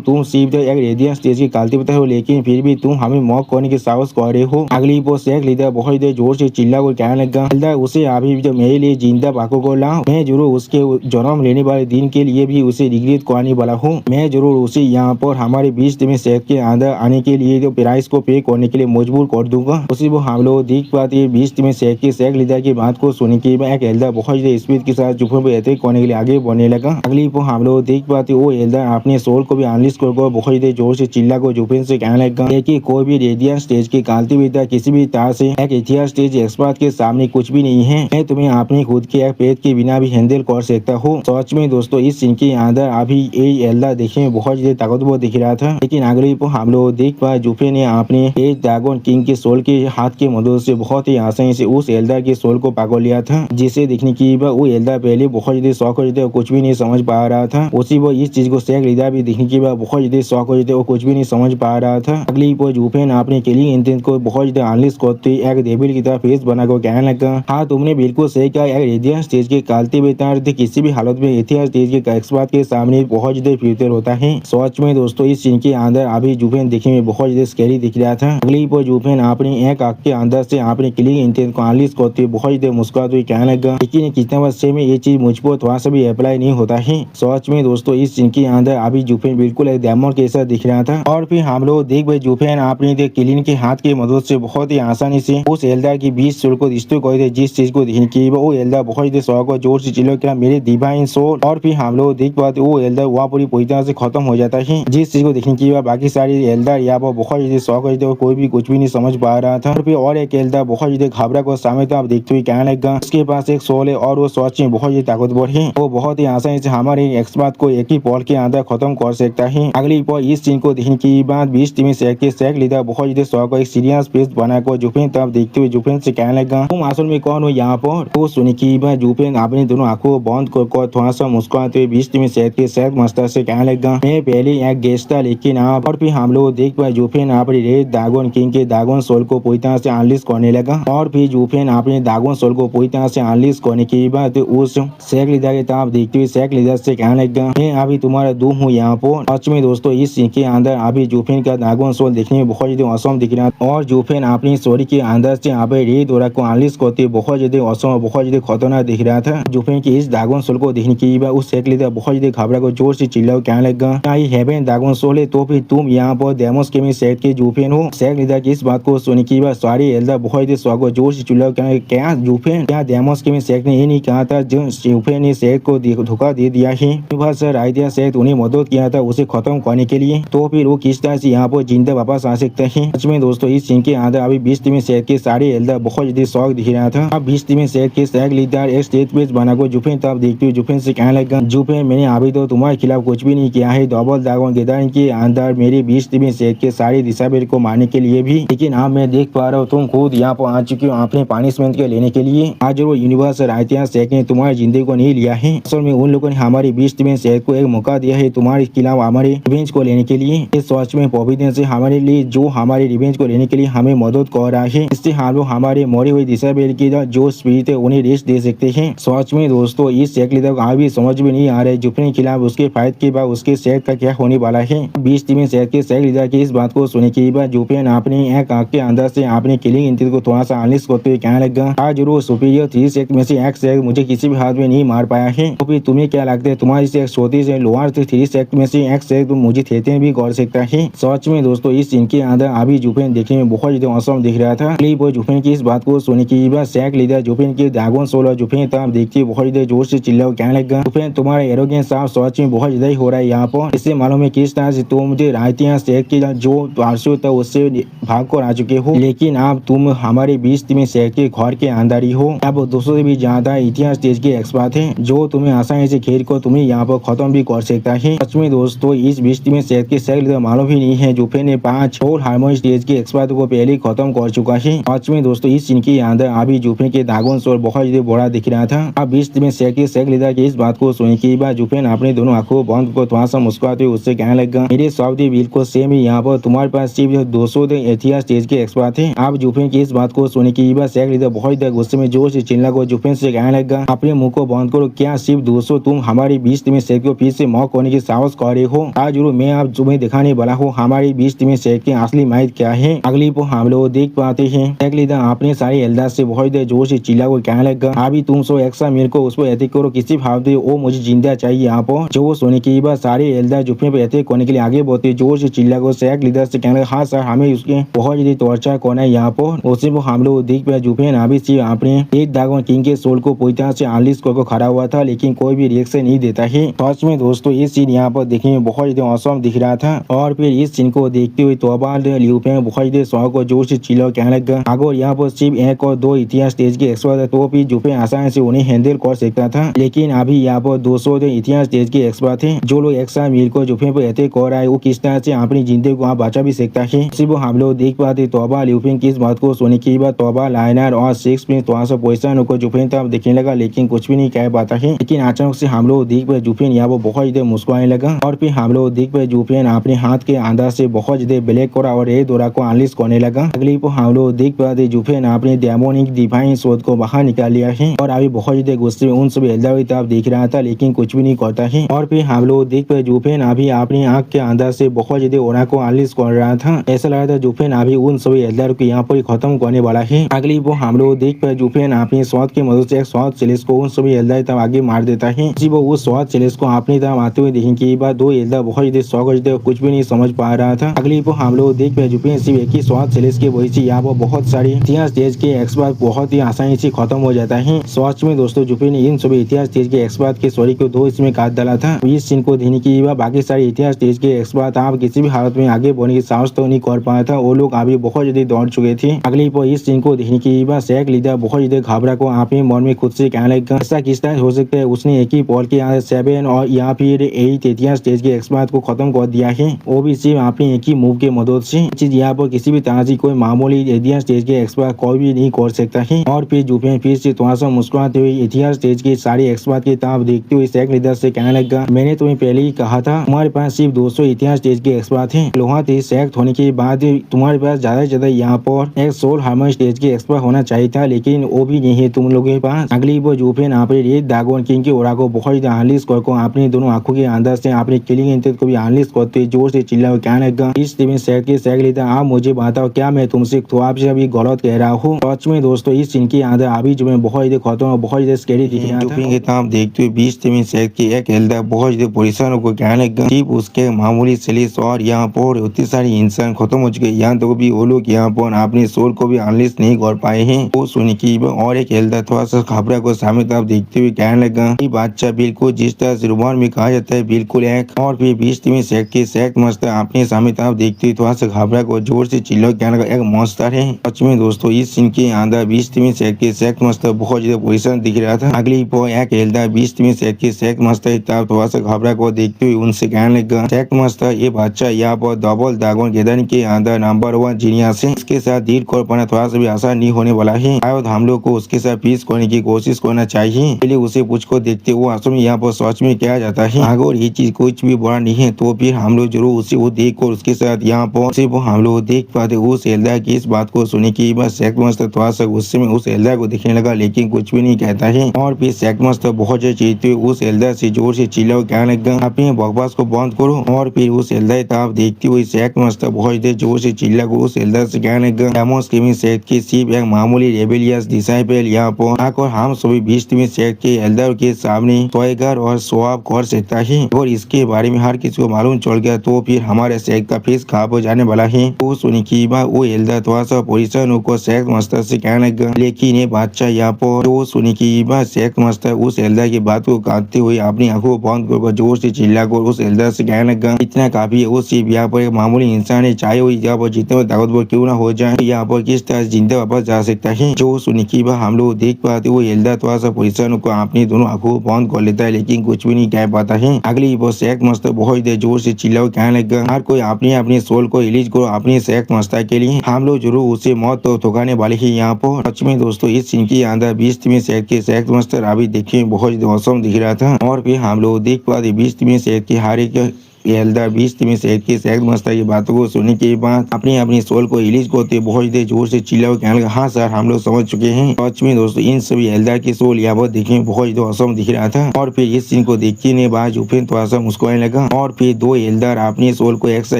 तुम सिर्फ एक रेडियंस स्टेज की कल्टीवेटर हो, लेकिन फिर भी तुम हमें मॉक करने के साहस कर रहे हो। अगली वो सेक लीडर बहुत ज्यादा जोर से चिल्ला को कहने लगा, उसे अभी जो मेरे लिए जिंदा बाको को लाओ, मैं जरूर उसके जन्म लेने वाले दिन के लिए भी उसे रिग्रेट कराने वाला हूँ। मैं जरूर उसे यहाँ पर हमारे बीच में सेक के अंदर आने के लिए जो प्राइस को पे करने के लिए मजबूर कर दूंगा। उसी वो हम लोग देख पाते बीच में सेक लीडर की बात को सुनने के बाद एक एल्डर बहुत ज्यादा स्पीड के साथ जुफेन पर अटैक करने के लिए आगे बढ़ने लगा। अगली वो हम लोग देख पाते वो एल्डर अपने सोल को भी एनालिसिस कर बहुत ज्यादा जोर से चिल्ला को जुफेन से कहने लगा, कि कोई भी रेडियंस स्टेज की कल्टीवेटर किसी भी तरह से एक इतिहास स्टेज एक्सपर्ट के सामने कुछ भी नहीं है। मैं तुम्हें अपने खुद के एक पेट के बिना भी हैंडल कर सकता हूँ। सच में दोस्तों इस सीन के अंदर अभी ये एल्डर देखने में बहुत ज्यादा ताकतवर दिख रहा था, लेकिन अगले को हम लोग देख पाए जुफेन ने अपने एज ड्रैगन किंग के सोल के हाथ के मदद से बहुत ही आसानी से उस एल्डर के सोल को पकड़ लिया था, जिसे देखने की वो एल्डर पहले बहुत ज्यादा शौक हो जाते कुछ भी नहीं समझ पा रहा था। उसी वो इस चीज को सेक लीडर भी देखने के बाद बहुत ज्यादा शौक हो जाते कुछ भी नहीं समझ पा रहा था। अगली वो जुफेन अपने किलिंग इंटेंट को बहुत ज्यादा एनालिसिस करते एक डेविल की तरह फेस बनाकर कहने लगा, हाँ तुमने बिल्कुल सही कहा, एक रेडियंस स्टेज के कल्टीवेटर किसी भी हालत में इतिहास स्टेज के एक्सपर्ट के सामने बहुत ज्यादा फ्यूचर होता है। सच में दोस्तों इस सीन के अंदर अभी जुफेन देखने में बहुत ज्यादा स्कैरी दिख रहा था। अगली पर जुफेन अपनी एक आंख के अंदर से अपने किलिंग इंटेंट को एनालिसिस करते बहुत ज्यादा मुस्कुराते हुए कहने लगा, लेकिन कितना वर्षे में ये चीज मुझ पर थोड़ा सा भी अप्लाई नहीं होता है। सच में दोस्तों इस सीन के अंदर अभी जुफेन बिल्कुल एक डेमन के साथ दिख रहा था। और फिर हम लोग देख भाई जुफेन अपने किलिंग के हाथ की मदद से बहुत ही आसानी से उस एल्डर की 20 सोल को डिस्ट्रॉय कर दिया, जिस चीज को देखने की वो एल्डर बहुत ज्यादा शौक और जोर से चिल्ला क्या मेरे डिवाइन सोल। और फिर हम लोग देख पाते वो एल्डर वहाँ पूरी तरह से खत्म हो जाता है, जिस चीज को देखने की बाकी सारी एल्डर यहाँ पर बहुत ज्यादा शौक होते और कोई भी कुछ भी नहीं समझ पा रहा था। और फिर और एक एल्डर बहुत ज्यादा घबरा को सामने तो आप देखते हुए कहने लगा, उसके पास एक सोल है और वो सच में बहुत ज्यादा ताकतवर है, वो बहुत ही आसानी से हमारे एक्सपर्ट को एक ही पॉल के अंदर खत्म कर सकता है। अगली पर इस सीन को देखने की बाद 20 टीम सेक लीडर बहुत ज्यादा शौक एक सीरियस पेज बनाकर जुफेन तरफ देखते हुए जुफेन से कहने लगा, तुम असल में कौन हो यहाँ पर? तो सुनी की बाद जुफेन अपनी दोनों आंखों बंद कर थोड़ा सा मुस्कुराते हुए 20 में सेहत के सेहत मस्तर से कहने लगा मैं पहले एक गेस्ट था लेकिन आप और फिर हम लोग देख पाए जूफेन आपने रेड दागोन किंग के दागोन सोल को पूरी तरह से एनालिसिस करने लगा और फिर जूफेन आपने दागोन सोल को पूरी तरह से एनालिसिस करने के बाद उस शेख लीडर के तरफ देखते हुए शेख लीडर से कहने लगा मैं अभी तुम्हारा दूर हूँ यहाँ पर। सच में दोस्तों इस सीन के अंदर अभी जूफेन का दागोन सोल देखने में बहुत ज्यादा औसम दिख रहा है और जूफेन अपनी स्टोरी के अंदर से यहाँ पे रेड दौरा को एनालिसिस करते बहुत ज्यादा औसम बहुत ज्यादा खतरनाक दिख रहा था। जूफेन की इस दागोन सोल को देखने के बाद उस शेख लीडर बहुत ज्यादा घबरा को जोर से चिल्ला कहने लगा क्या ये हेवन दागोन सोल है तो फिर तुम यहाँ पर डेमोस के में सेठ के जूफेन हो। शेख लीडर की इस बात को सुनने के बाद सारी एल्डर बहुत ज्यादा स्वागत जोर से चिल्ला क्या जूफेन क्या डेमोस के में शेख ने ये नहीं कहा था जो जूफेन ने शेख को धोखा दे दिया है सर आइडिया शेख उन्हें मदद किया था उसे खत्म करने के लिए तो फिर वो किस तरह से यहाँ पर जिंदा वापस आ सकते हैं। सच में दोस्तों इस सीन के अंदर अभी 20 में शेख के सारे एल्डर बहुत ज्यादा शौक दिख रहा था। अब 20 में शेख के शेख लीडर एक स्टेज पेज बना को जूफेन तब देखते हुए जूफेन से कहने लगा जूफेन मैंने अभी तो तुम्हारे खिलाफ कुछ भी नहीं किया है डबल दागोन गैदरिंग के अंदर मेरे 20 में शेख के सारे दिशाबेर को मारने के लिए भी लेकिन अब मैं देख पा रहा हूँ तुम खुद यहाँ पर आ चुके हो अपने पनिशमेंट के लेने के लिए। आज वो यूनिवर्स रायतिया शेख ने तुम्हारी जिंदगी को नहीं लिया है असल में उन लोगों ने हमारी 20 में शेख को एक मौका दिया है तुम्हारे खिलाफ हमारे रिवेंज को लेने के लिए। इस सच में प्रोविडेंस से हमारे लिए जो हमारे रिवेंज को लेने के लिए हमें मदद कर रहा है इससे हम लोग हमारे मरे हुए दिशाबेर की जो स्पिरिट है उन्हें रेस्ट दे सकते हैं। सच में दोस्तों इस शेख लीडर को अभी समझ में नहीं आ रहा है जूफेन के खिलाफ उसके फाइट के बाद उसके शेख का क्या होने वाला है। 20 में शेख के शेख लीडर की इस बात को सुनने के बाद जूफेन अपने एक आंख के अंदर से अपने किलिंग इंटेंट को थोड़ा सा एनालिसिस करते हुए कहने लगा आज जरूर सुपीरियर 3 शेख में से एक शेख मुझे किसी भी हाथ में नहीं मार पाया है तो फिर तुम्हें क्या लगता है तुम्हारी से छोटी से लोअर 3 शेख में से एक शेख मुझे थेते भी कर सकता है। सच में दोस्तों इस सीन के अंदर अभी जूफेन देखने में बहुत ज्यादा औसम दिख रहा था। वो जूफेन की इस बात को सुनने के बाद शेख लीडर जूफेन के दागोन सोल और जूफेन तब देखते बहुत ज्यादा जोर से चिल्ला कहने लगा जूफेन तुम्हारा एरोगेंस साफ सच में बहुत ज्यादा ही हो रहा है यहाँ पर इससे मालूम है किस तरह से तुम मुझे रायतिया शेख की जो पार्षद था उससे भाग कर आ चुके हो लेकिन अब तुम हमारे 20 में शेख के घर के अंदर ही हो। अब दोस्तों से भी ज्यादा इतिहास स्टेज के एक्सपर्ट है जो तुम्हें आसानी से खेल को तुम्हें यहाँ पर खत्म भी कर सकता है। सच में दोस्तों इस 20 में शेख के शेख लीडर मालूम ही नहीं है जूफेन ने 5 और हार्मोनी स्टेज के एक्सपर्ट को पहले खत्म कर चुका है। सच में दोस्तों इस सीन के अंदर अभी जूफेन के दागोन सोल बहुत ज्यादा बड़ा दिख रहा था। अब 20 में शेख के शेख लीडर की इस बात को सुनने के बाद जूफेन अपने दोनों आंखों बंद को थोड़ा सा मुस्कुराते हुए उससे कहने लगा मेरे शब्द बिल्कुल सेम ही यहाँ पर तुम्हारे पास सिर्फ 200 इतिहास स्टेज के एक्सपर्ट है। आप जूफेन की इस बात को सुनने के बाद शेख लीडर बहुत ज्यादा गुस्से में जोर से चिल्ला को जूफेन से कहने लगा अपने मुंह को बंद करो क्या सिर्फ 200 तुम हमारी 20 में शेख को फिर से मौक होने की साहस कर रहे हो। आज जरूर मैं आप तुम्हें दिखाने वाला हूँ हमारी 20 में शेख की असली माहित क्या है। अगली को हम लोग देख पाते हैं शेख लीडर अपने सारे एल्डर से बहुत ज्यादा जोर से चिल्ला को कहने लगा अभी तुम सो एक्स्ट्रा मेरे को उस पर अटैक करो किसी भाव दे वो मुझे जिंदा चाहिए यहाँ पर। जो सोने के बाद सारे एल्डर जूफेन पे अटैक करने के लिए आगे बढ़ते जोर से चिल्ला को शेख लीडर से कहने लगा हाँ सर हमें उसके बहुत ज्यादा टॉर्चर करना है यहाँ पर। उसी को हम लोग देख पाए जूफेन अभी सिर्फ अपने एक दागोन किंग के सोल को पूरी तरह से एनालिसिस करके खड़ा हुआ था लेकिन कोई भी रिएक्शन नहीं देता है। सच में दोस्तों ये सीन यहाँ पर देखने में बहुत ज्यादा औसम दिख रहा था और फिर इस सीन को देखते हुए तोबा लियूफेंग बहुत ज्यादा शौक को जोर से चिल्ला कहने लगा अगर यहाँ पर सिर्फ 1 और 2 इतिहास स्टेज के एक्सपर्ट है तो फिर जूफेन आसानी से उन्हें हैंडल कर सकता था लेकिन अभी यहाँ पर 200 इतिहास स्टेज के एक्सपर्ट है जो लोग एक्स्ट्रा मील को जूफेन पर अटैक कर रहा है वो किस तरह से अपनी जिंदगी को बचा भी सकता है। सिर्फ हम लोग देख पाते तोबा लियूफेंग की इस बात को सुनने के बाद तोबा लाइनर और 6 में थोड़ा सा पोजिशन को जूफेन तब देखने लगा लेकिन कुछ भी नहीं कह पाता है। लेकिन अचानक से हम लोग देख पाए जूफेन यहाँ पर बहुत ज्यादा मुस्कुराने लगा और फिर हम लोग देख पाए जूफेन अपने हाथ के अंदर से बहुत ज्यादा ब्लैक करा और ये दौरा को एनालिसिस करने लगा। अगली को हम लोग देख पाते जूफेन अपने डेमोनिक डिवाइन सोड को बाहर निकाल लिया है और अभी बहुत ज्यादा गुस्से में उन सब एल्डर की तरफ देख रहा था लेकिन कुछ भी नहीं करता है। और फिर हम लोग देख पाए जूफेन अभी अपनी आंख के अंदर से बहुत ज्यादा ओरा को एनालिसिस कर रहा था। ऐसा लग रहा था जूफेन अभी उन सभी एल्डर को यहाँ पर खत्म करने वाला है। अगली वो हम लोग देख पाए जूफेन अपनी स्वाद की मदद से एक स्वाद सेलेस को उन सभी एल्डर तब आगे मार देता है। वो उस स्वाद सेलेस को अपनी तरफ आते हुए देखेंगे के बाद 2 एल्डर बहुत ज्यादा शौक कुछ भी नहीं समझ पा रहा था। अगली वो हम लोग देख पाए जूफेन सिर्फ एक ही स्वाद सेलेस के वजह से यहाँ पर बहुत सारी इतिहास स्टेज के एक्सपर्ट बहुत ही आसानी से खत्म हो जाता है। सच में दोस्तों जूफेन ने इन सभी इतिहास स्टेज के एक्सपर्ट के स्टोरी को 2 इसमें काट डाला था। इस सीन को देखने के बाद बाकी सारे इतिहास स्टेज के एक्सपर्ट आप किसी भी हालत में आगे बढ़ने की साहस तो नहीं कर पाया था वो लोग अभी बहुत ज्यादा दौड़ चुके थे। अगली पर इस सीन को देखने के बाद शेख लीडर बहुत ज्यादा घबरा को अपने मन में खुद से कहने लगा ऐसा किस तरह हो सकता है उसने एक ही पॉल के 7 और या फिर 8 इतिहास स्टेज के एक्सपर्ट को खत्म कर दिया है वो भी सिर्फ अपने एक ही मूव के मदद से। चीज यहाँ पर किसी भी तरह से कोई मामूली इतिहास स्टेज के एक्सपर्ट कोई भी नहीं कर सकता है। और फिर जूफेन फिर से थोड़ा सा मुस्कुराते हुए इतिहास स्टेज के सारे एक्सपर्ट की तरफ देखते हुए शेख इधर से कहने लगा, मैंने तुम्हें पहले ही कहा था तुम्हारे पास सिर्फ 200 इतिहास स्टेज के एक्सपर्ट हैं। लोहा तेज सेलेक्ट होने के बाद तुम्हारे पास ज्यादा से ज्यादा यहाँ पर एक सोल हार्मोन स्टेज के एक्सपर्ट होना चाहिए था, लेकिन वो भी नहीं है तुम लोगों के पास। अगली वो जूफेन आपने रेड ड्रैगन किंग के ओरा को बहुत ज्यादा एनालिसिस को आपने दोनों आंखों के अंदर से आपने किलिंग इंटेंट को भी एनालिसिस करते जोर से चिल्ला कहने लगा, इस टीम सेट के सेक लेता आप मुझे बताओ क्या मैं तुमसे तो आपसे अभी गलत कह रहा हूँ। सच में दोस्तों इस सीन के अंदर अभी जो मैं बहुत ज्यादा खतरनाक बहुत ज्यादा स्कैरी दिख रहा था। आप देखते हुए 20 टीम सेट की एक एल्डर बहुत ज्यादा पोजीशन को कहने लगा, सिर्फ उसके मामूली सलीस और यहाँ पर उतनी सारी इंसान खत्म हो चुके, यहाँ तो भी वो लोग यहाँ पर अपने सोल को भी एनालिसिस नहीं कर पाए हैं। वो सुनी की और एक एल्डर थोड़ा सा खबरा को सामने तरफ देखते हुए कहने लगा, ये बादशाह बिल्कुल जिस तरह से रुमान में कहा जाता है बिल्कुल एक। और फिर 20 टीम सेट के सेट मस्त अपने सामने तरफ देखते हुए थोड़ा सा घबरा को जोर से चिल्ला कहने लगा, एक मॉन्स्टर है। सच में दोस्तों इस सीन के अंदर 20 टीम सेट के सेट मस्त बहुत ज्यादा पोजीशन दिख रहा था। अगली पर एक एल्डर 20 टीम सेट के सेट मस्त थोड़ा सा घबरा को देखते हुए उनसे कहने लगा, सेट मस्त ये बादशाह यहाँ पर डबल ड्रैगन गैदरिंग के अंदर नंबर 1 जीनियस है, इसके साथ डील कर पाना थोड़ा सा भी आसान नहीं होने वाला है। शायद हम लोग को उसके साथ पीस करने की कोशिश करना चाहिए। पहले उसे पूछ को देखते हुए असल में यहाँ पर सच में क्या जाता है। अगर ये चीज कुछ भी बड़ा नहीं है तो फिर हम लोग जरूर उसे वो देख कर उसके साथ यहाँ पर सिर्फ हम लोग देख पाते। उस एल्डर की इस बात को सुने की बस सेट मस्त थोड़ा सा गुस्से में उस एल्डर को देखने लगा, लेकिन कुछ भी नहीं कहता है। और फिर सेट मस्त बहुत ज्यादा चीखते हुए उस एल्डर से जोर से चिल्ला कहने लगा, अपने बकवास को बंद करो। और फिर उस एल्डर तरफ देखते हुए सेट मस्त बहुत ज्यादा जोर से चिल्ला को उस एल्डर से कहने लगा, डेमोस गेमिंग सेट की सिर्फ एक मामूली रेबेलियस डिसाइपल यहाँ पर आकर हम सभी 20 टीम सेट के एल्डर के सामने टॉयगर और स्वाब कर सकता है। और इसके बारे में हर किसी को मालूम चल गया तो फिर हमारे सेट का फेस खराब हो जाने वाला है। वो सुनी की बात वो एल्डर थोड़ा सा पोजीशन को सेट मस्तर से कहने लगा, लेकिन ये बादशाह यहाँ पर वो सुनी की बात सेट मस्तर उस एल्डर की बात को काटते हुए अपनी आंखों बंद कर जोर से चिल्ला कर उस एल्डर से कहने लगा, इतना काफी है। वो सिर्फ यहाँ पर एक मामूली इंसान है, चाहे वो यहाँ पर जितने ताकतवर क्यों ना हो जाए, यहाँ पर किस तरह जिंदा वापस जा सकता है। जो सुनी की बात हम लोग देख पाते वो एल्डर थोड़ा सा पोजीशन को अपनी दोनों आंखों बंद कर लेता है, लेकिन कुछ भी नहीं कह पाता है। अगली वो सेक मस्त बहुत देर जोर से चिल्ला कहने लगा, हर कोई अपने अपने सोल को रिलीज करो अपनी सेक मस्ता के लिए, हम लोग जरूर उसे मौत तो ठुकाने वाले ही यहाँ पर। सच में दोस्तों इस सीन के अंदर 20 टीम सेट के सेक मस्तर अभी देखिए बहुत औसम दिख रहा था। और फिर हम लोग देख पाते 20 टीम सेट के हारे के एल्डर 20 टीम सेट के सेट मस्तर की बातों को सुनने के बाद अपनी अपनी सोल को रिलीज करते बहुत देर जोर से चिल्ला कहने लगा, हाँ सर हम लोग समझ चुके हैं। सच में दोस्तों इन सभी एल्डर की सोल यहाँ पर देखने में बहुत औसम दिख रहा था। और फिर इस सीन को देखने के बाद जुफेन थोड़ा सा मुस्कुराने लगा। और फिर दो एल्डर अपनी सोल को एक साथ